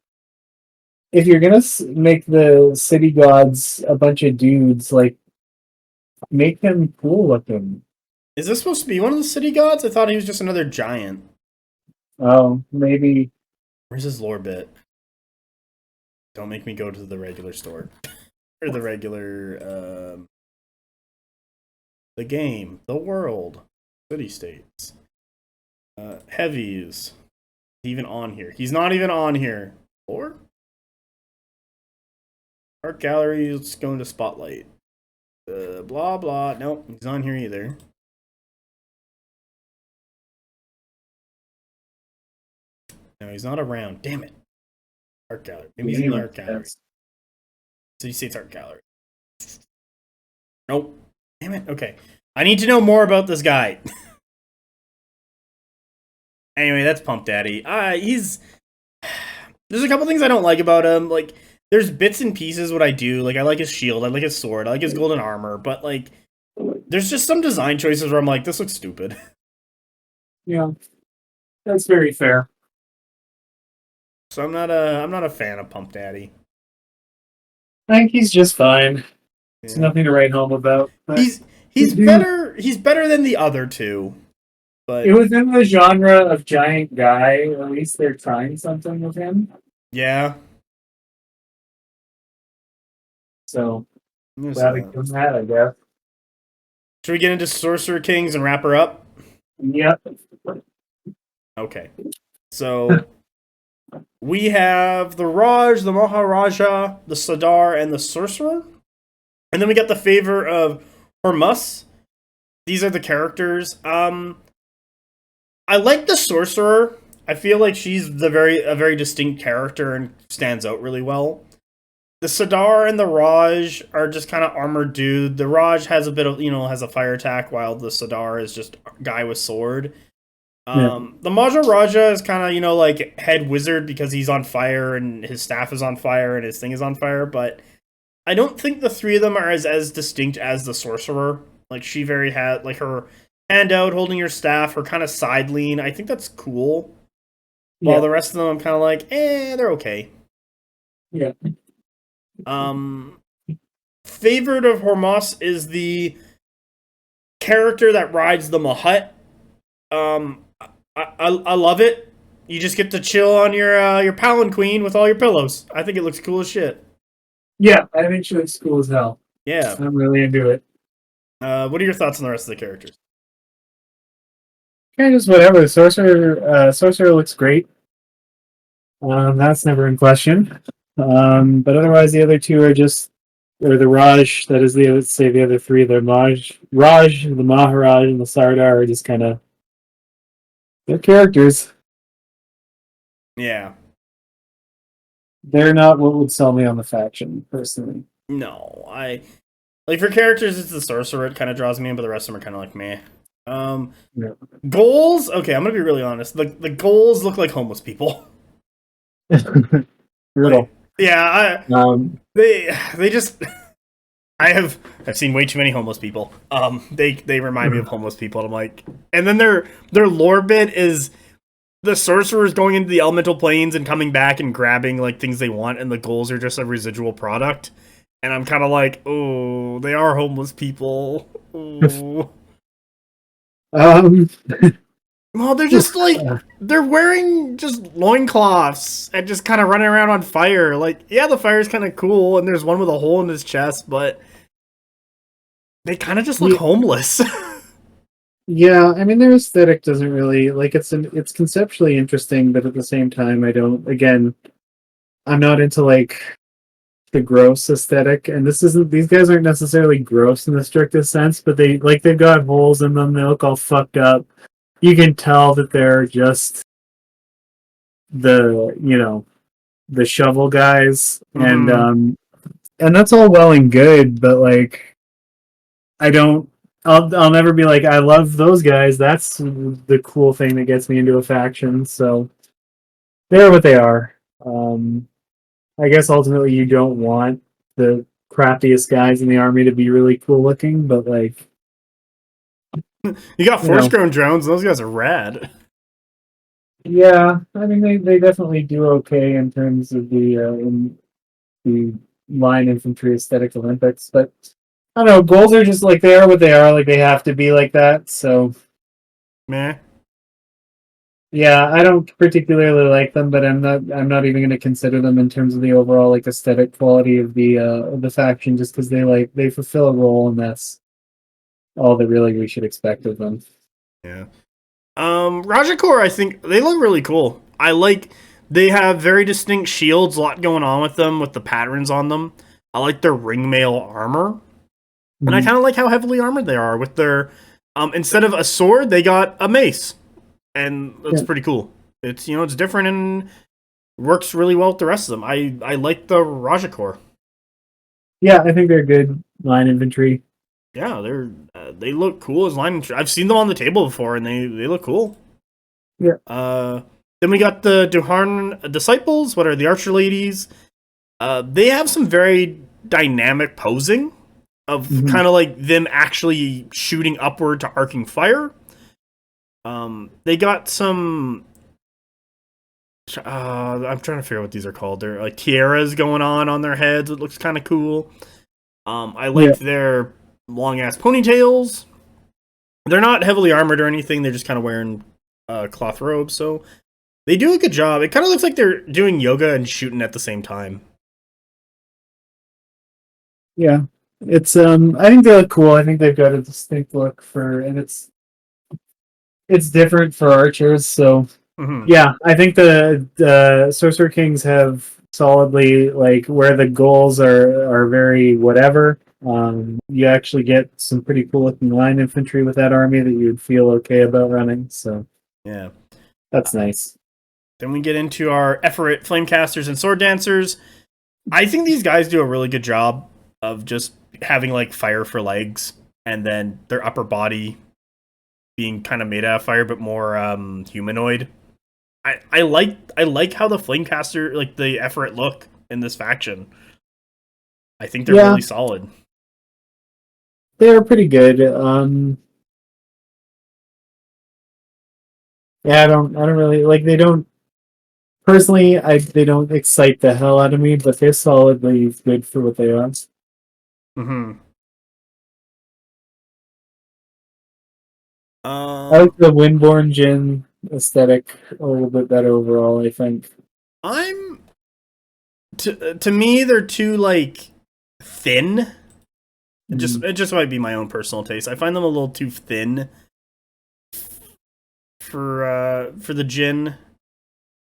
if you're gonna make the city gods a bunch of dudes, like, make them cool looking. Is this supposed to be one of the city gods? I thought he was just another giant. Oh, maybe. Where's his lore bit? Don't make me go to the regular store. Or the regular, the game, the world, city states. Heavies. Even on here. He's not even on here. Lore? Art gallery, let's go into spotlight. Blah, blah. Nope, he's on here either. No, he's not around. Damn it. Art gallery. Maybe he's in the art gallery. City States art gallery. Nope. Damn it. Okay. I need to know more about this guy. Anyway, that's Pump Daddy. There's a couple things I don't like about him. Like, there's bits and pieces what I do. Like, I like his shield. I like his sword. I like his golden armor. But, like, there's just some design choices where I'm like, this looks stupid. Yeah. That's very fair. So I'm not a fan of Pump Daddy. I think he's just fine. There's nothing to write home about. He's better than the other two. But within the genre of giant guy, at least they're trying something with him. Yeah. So glad to give that, I guess. Should we get into Sorcerer Kings and wrap her up? Yep. Okay. So we have the Raj, the Maharaja, the Sadar, and the Sorcerer. And then we got the favor of Hormus. These are the characters. I like the Sorcerer. I feel like she's a very distinct character and stands out really well. The Sadar and the Raj are just kind of armored dude. The Raj has a bit of, has a fire attack, while the Sadar is just a guy with sword. The Maharaja is kind of, like head wizard because he's on fire and his staff is on fire and his thing is on fire, but I don't think the three of them are as distinct as the Sorcerer. Like, she had, like, her hand out holding your staff, her kind of side lean. I think that's cool. While the rest of them, I'm kind of like, they're okay. Yeah. Favorite of Hormus is the character that rides the Mahut. I love it. You just get to chill on your palanquin with all your pillows. I think it looks cool as shit. Yeah, I think she looks cool as hell. Yeah. I'm really into it. What are your thoughts on the rest of the characters? Kind of just whatever. The Sorcerer looks great. That's never in question. But otherwise, the other two are just, or the Raj, that is the other three. The Raj, the Maharaj, and the Sardar are just kind of, they're characters. Yeah. They're not what would sell me on the faction, personally. No, like, for characters, it's the Sorcerer. It kind of draws me in, but the rest of them are kind of like meh. Goals. Okay, I'm gonna be really honest. The goals look like homeless people. Brutal. Like, yeah, they just. I've seen way too many homeless people. They remind me of homeless people. And I'm like, and then their lore bit is the sorcerers going into the elemental planes and coming back and grabbing like things they want, and the goals are just a residual product. And I'm kind of like, oh, they are homeless people. Oh. Well, they're just like, they're wearing just loincloths and just kind of running around on fire. Like, yeah, the fire's kind of cool, and there's one with a hole in his chest, but they kind of just look homeless. Yeah, I mean, their aesthetic doesn't really, like, it's conceptually interesting, but at the same time, I'm not into, like, the gross aesthetic, and these guys aren't necessarily gross in the strictest sense, but they've got holes in them, they look all fucked up. You can tell that they're just the shovel guys, and that's all well and good, but like I'll never be like, I love those guys. That's the cool thing that gets me into a faction. So they're what they are. I guess ultimately you don't want the crappiest guys in the army to be really cool looking, but like you got force grown drones, and those guys are rad. Yeah, I mean they definitely do okay in terms of the line infantry aesthetic Olympics, but I don't know, goals are just like they are what they are, like they have to be like that, so meh. Yeah, I don't particularly like them, but I'm not even going to consider them in terms of the overall like aesthetic quality of the faction, just because they fulfill a role, and that's all that really we should expect of them. Yeah. Rajakor, I think they look really cool. They have very distinct shields, a lot going on with them, with the patterns on them. I like their ringmail armor. And I kind of like how heavily armored they are with their, instead of a sword, they got a mace. And that's pretty cool. It's, it's different and works really well with the rest of them. I like the Rajakor. Yeah, I think they're good line infantry. Yeah, they look cool as line infantry. I've seen them on the table before, and they look cool. Yeah. Then we got the Duharn Disciples. What are the Archer Ladies? They have some very dynamic posing of kind of like them actually shooting upward to arcing fire. They got some. I'm trying to figure out what these are called. They're like tiaras going on their heads. It looks kind of cool. I like their long ass ponytails. They're not heavily armored or anything. They're just kind of wearing cloth robes, so they do a good job. It kind of looks like they're doing yoga and shooting at the same time. Yeah, it's I think they look cool. I think they've got a distinct look and it's different for archers. So yeah, I think the Sorcerer Kings have solidly like where the goals are very whatever. You actually get some pretty cool looking line infantry with that army that you'd feel okay about running. So yeah, that's nice. Then we get into our Efferet Flamecasters and Sword Dancers. I think these guys do a really good job of just having like fire for legs, and then their upper body being kind of made out of fire, but more humanoid. I like how the Flamecaster, like the Efferet look in this faction. I think they're really solid. They're pretty good. Yeah, I don't really like. They don't personally. They don't excite the hell out of me, but they're solidly good for what they are. I like the Windborn Djinn aesthetic a little bit better overall, I think. To me, they're too like thin. It just might be my own personal taste. I find them a little too thin for the Djinn,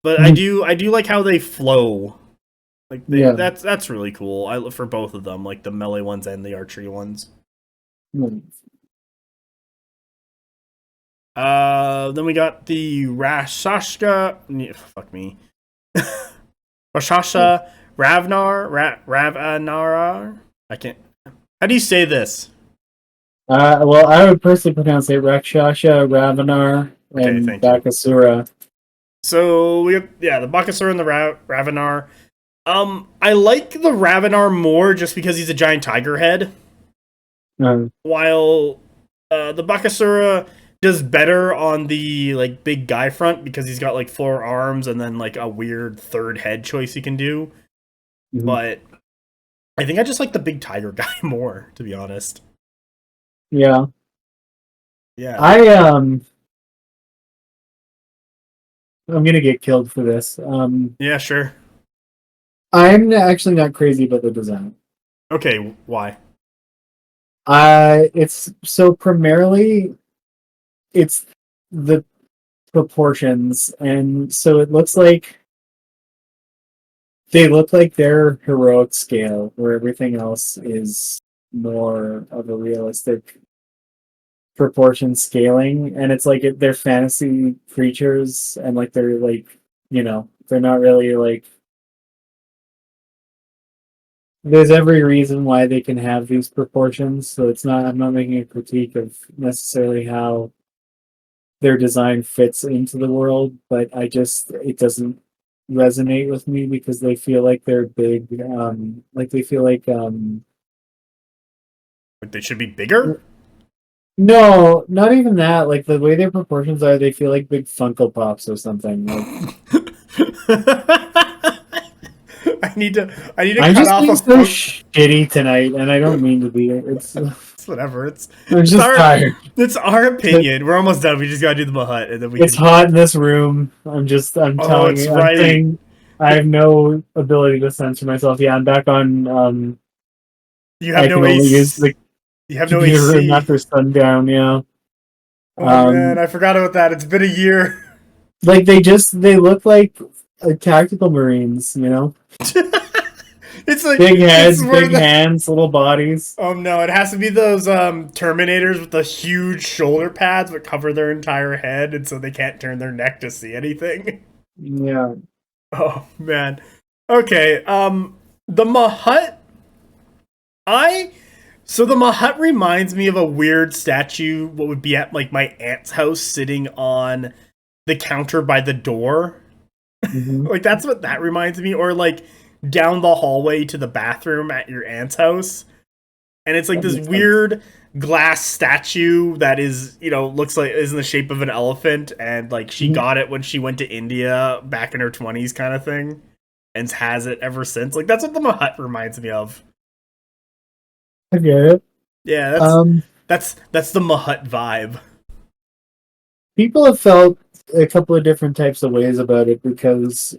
but I do like how they flow. Like that's really cool. I look for both of them, like the melee ones and the archery ones. Then we got the Rashashka. Fuck me. Rashasha Ravnar. I can't. How do you say this? Well, I would personally pronounce it Rakshasha, Ravanar, and Bakasura. So we have the Bakasura and the Ravanar. I like the Ravanar more just because he's a giant tiger head. While the Bakasura does better on the like big guy front because he's got like 4 arms and then like a weird third head choice he can do. But I think I just like the big tiger guy more, to be honest. Yeah. I'm gonna get killed for this. Yeah, sure. I'm actually not crazy about the design. Okay, why? It's so primarily it's the proportions, and so it looks like They look like they're heroic scale, where everything else is more of a realistic proportion scaling, and it's like they're fantasy creatures, and like they're like, they're not really like. There's every reason why they can have these proportions, so it's not. I'm not making a critique of necessarily how their design fits into the world, but it doesn't resonate with me because they feel like they're big. Like they feel like They should be bigger. No, not even that. Like the way their proportions are, they feel like big Funko Pops or something. Like I need to I'm cut just off being a so funk. shitty tonight, and I don't mean to be. It's It's whatever. I'm just tired. It's our opinion. We're almost done. We just gotta do the Mahut, and then we. It's hot in this room. I'm telling it's you. right. I'm saying I have no ability to censor myself. Yeah, I'm back on. You have I no can only use AC. the You have no computer room AC. after sundown. Yeah. Oh man, I forgot about that. It's been a year. Like they look like tactical marines. It's like Big heads, it's big hands, little bodies. Oh no, it has to be those Terminators with the huge shoulder pads that cover their entire head, and so they can't turn their neck to see anything. Yeah. Oh man. Okay. The Mahut. So the Mahut reminds me of a weird statue. What would be at like my aunt's house, sitting on the counter by the door. Mm-hmm. Like that's what that reminds me, or like down the hallway to the bathroom at your aunt's house. And it's like this weird glass statue that is, looks like is in the shape of an elephant, and like she got it when she went to India back in her 20s kind of thing, and has it ever since. Like that's what the Mahut reminds me of. I get it. Yeah, that's the Mahut vibe. People have felt a couple of different types of ways about it because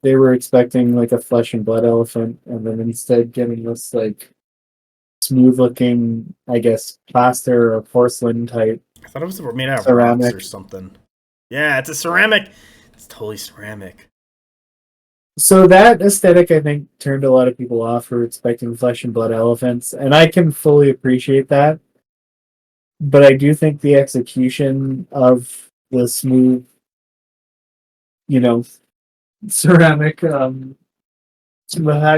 they were expecting like a flesh and blood elephant, and then instead getting this like smooth looking, I guess, plaster or porcelain type. I thought it was made out of ceramic rocks or something. Yeah, it's a ceramic. It's totally ceramic. So that aesthetic, I think, turned a lot of people off who were expecting flesh and blood elephants, and I can fully appreciate that. But I do think the execution of the smooth, ceramic that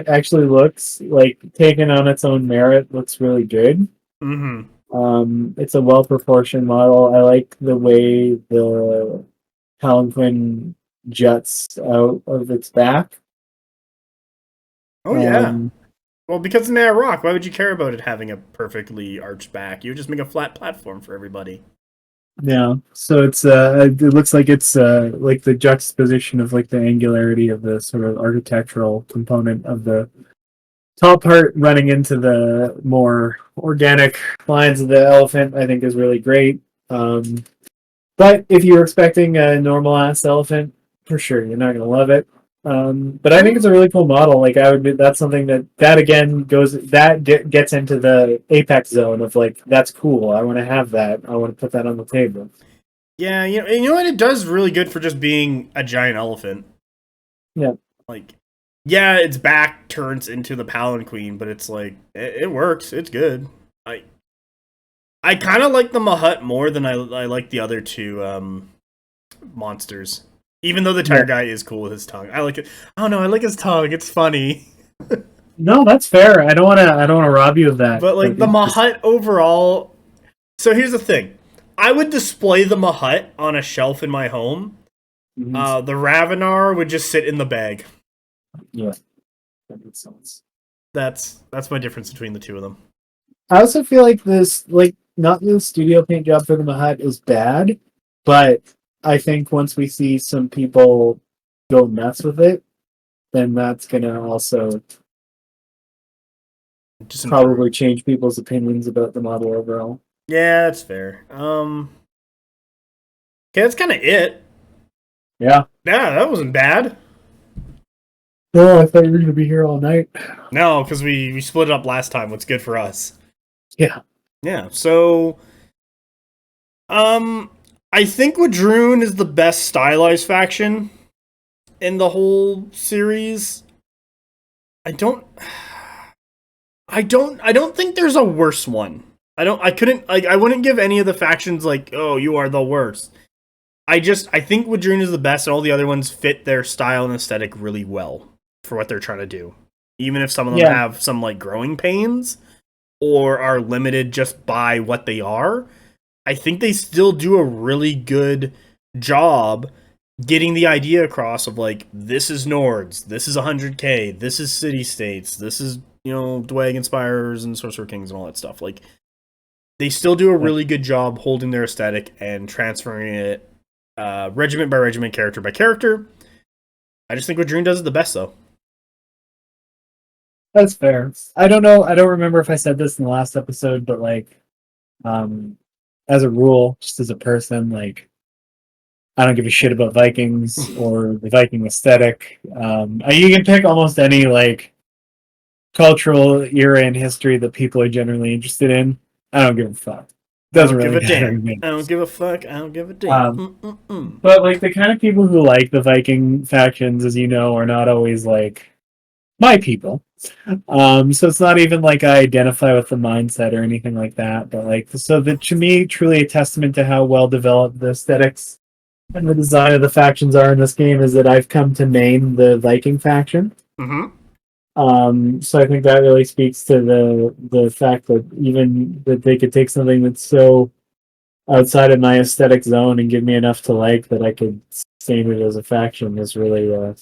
actually looks like taken on its own merit, looks really good. It's a well proportioned model. I like the way the palanquin juts out of its back. Oh yeah. Well, because it's made out of rock, why would you care about it having a perfectly arched back? You would just make a flat platform for everybody. Yeah, so it looks like it's like the juxtaposition of like the angularity of the sort of architectural component of the top part running into the more organic lines of the elephant, I think is really great. But if you're expecting a normal ass elephant, for sure you're not gonna love it. But I think it's a really cool model. Like that's something that again gets into the apex zone of like, that's cool. I want to have that. I want to put that on the table. Yeah, you know what? It does really good for just being a giant elephant. Yeah. Like, yeah, its back turns into the palanquin, but it's like it works. It's good. I kind of like the Mahut more than I like the other two monsters. Even though the tiger guy is cool with his tongue, I like it. Oh no, I like his tongue. It's funny. No, that's fair. I don't want to rob you of that. But like the Mahut overall. So here's the thing: I would display the Mahut on a shelf in my home. Mm-hmm. The Ravenar would just sit in the bag. Yeah, that makes sense. That's my difference between the two of them. I also feel like this, like, not the studio paint job for the Mahut is bad, but I think once we see some people go nuts with it, then that's gonna also just probably change people's opinions about the model overall. Yeah, that's fair. Okay, that's kind of it. Yeah, that wasn't bad. Oh, I thought you were gonna be here all night. No, because we split it up last time. What's good for us? Yeah. So, I think Wadrhun is the best stylized faction in the whole series. I don't think there's a worse one. I wouldn't give any of the factions like, oh, you are the worst. I think Wadrhun is the best, and all the other ones fit their style and aesthetic really well for what they're trying to do. Even if some of them have some like growing pains or are limited just by what they are, I think they still do a really good job getting the idea across of like, this is Nords, this is 100k, this is city states, this is, Dwagon Spires and Sorcerer Kings and all that stuff. Like, they still do a really good job holding their aesthetic and transferring it regiment by regiment, character by character. I just think Wadrhun does it the best, though. That's fair. I don't know. I don't remember if I said this in the last episode, but like, as a rule, just as a person, like, I don't give a shit about Vikings or the Viking aesthetic. You can pick almost any like cultural era in history that people are generally interested in. I don't give a fuck. Doesn't really matter. I don't give a fuck. I don't give a damn. But like the kind of people who like the Viking factions, as you know, are not always like my people. So it's not even like I identify with the mindset or anything like that. But like, so that to me, truly a testament to how well developed the aesthetics and the design of the factions are in this game is that I've come to main the Viking faction. Mm-hmm. So I think that really speaks to the fact that even that they could take something that's so outside of my aesthetic zone and give me enough to like that I could sustain it as a faction is really a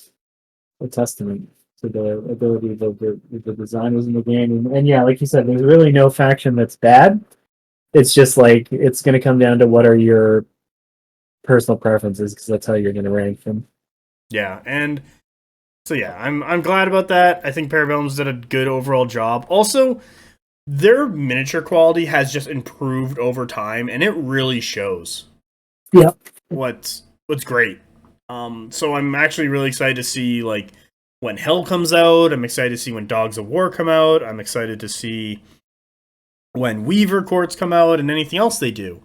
testament to the ability of the designers in the game. And yeah, like you said, there's really no faction that's bad. It's just like it's going to come down to what are your personal preferences, because that's how you're going to rank them. Yeah, and so yeah, I'm glad about that. I think Parabellums did a good overall job. Also, their miniature quality has just improved over time, and it really shows. Yeah. What's great. So I'm actually really excited to see like when Hell comes out. I'm excited to see when Dogs of War come out. I'm excited to see when Weaver Courts come out and anything else they do.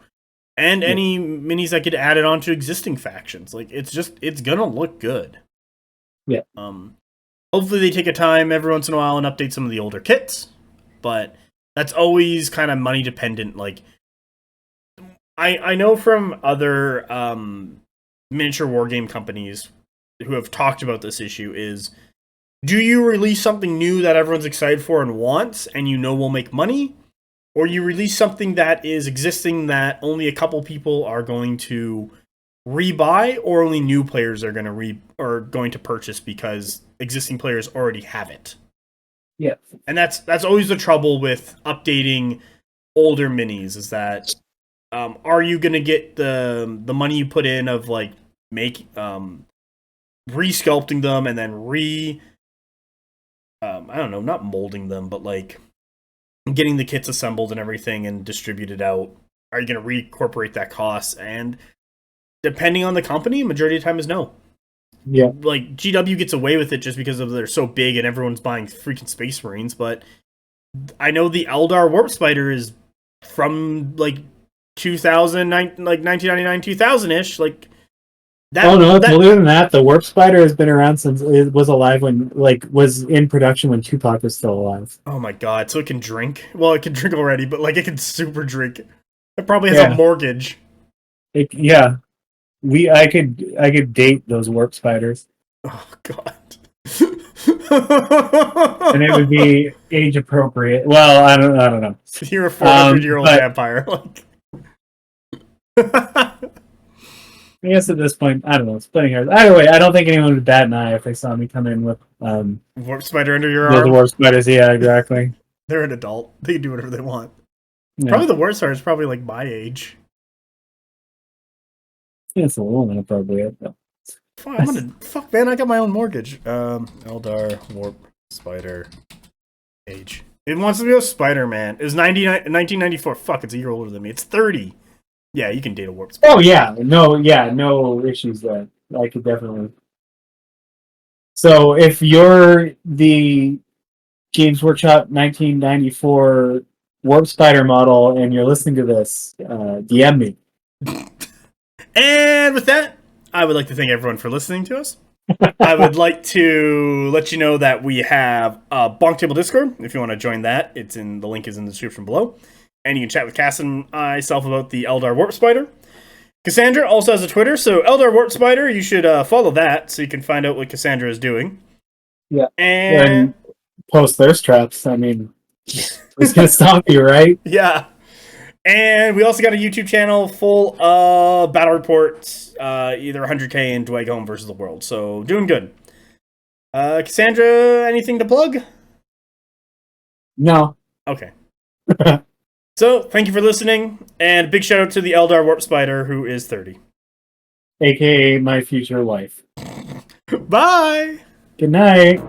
And any minis that get added onto existing factions. Like it's gonna look good. Yeah. Hopefully they take a time every once in a while and update some of the older kits, but that's always kind of money dependent. Like I know from other miniature wargame companies who have talked about this issue is, do you release something new that everyone's excited for and wants and will make money, or you release something that is existing that only a couple people are going to rebuy, or only new players are going to purchase because existing players already have it. Yeah. And that's always the trouble with updating older minis, is that are you going to get the money you put in of like re-sculpting them and then I don't know, not molding them, but like getting the kits assembled and everything and distributed out? Are you going to reincorporate that cost? And depending on the company, majority of the time is no. Yeah. Like GW gets away with it just because they're so big and everyone's buying freaking Space Marines, but I know the Eldar Warp Spider is from like 1999, 2000-ish, like that. Oh no, it's older than that. The Warp Spider has been around since it was alive was in production when Tupac was still alive. Oh my god, so it can drink? Well, it can drink already, but like it can super drink. It probably has a mortgage. I could date those Warp Spiders. Oh god. And it would be age appropriate. Well, I don't know. You're a 400-year-old vampire. I guess at this point, I don't know, splitting hairs. Either way, I don't think anyone would bat an eye if they saw me come in with Warp Spider under your arm. The Warp Spiders, yeah, exactly. They're an adult. They can do whatever they want. Yeah. Probably the Warp Spider is probably like my age. Yeah, it's a little inappropriate, but fuck man, I got my own mortgage. Eldar Warp Spider age. It wants to be a Spider-Man. It was 1994. Fuck, it's a year older than me. It's 30. Yeah, you can date a Warp Spider. Oh yeah, no issues there. I could definitely. So if you're the Games Workshop 1994 Warp Spider model and you're listening to this, DM me. And with that, I would like to thank everyone for listening to us. I would like to let you know that we have a BonkTable Discord. If you want to join that, the link is in the description below. And you can chat with Cass and myself about the Eldar Warp Spider. Cassandra also has a Twitter, so Eldar Warp Spider, you should follow that so you can find out what Cassandra is doing. Yeah. And post thirst traps. I mean, it's gonna stop you, right? Yeah. And we also got a YouTube channel full of battle reports, either 100k and Dwight Home versus the world. So doing good. Cassandra, anything to plug? No. Okay. So, thank you for listening, and big shout out to the Eldar Warp Spider, who is 30. AKA my future wife. Bye! Good night.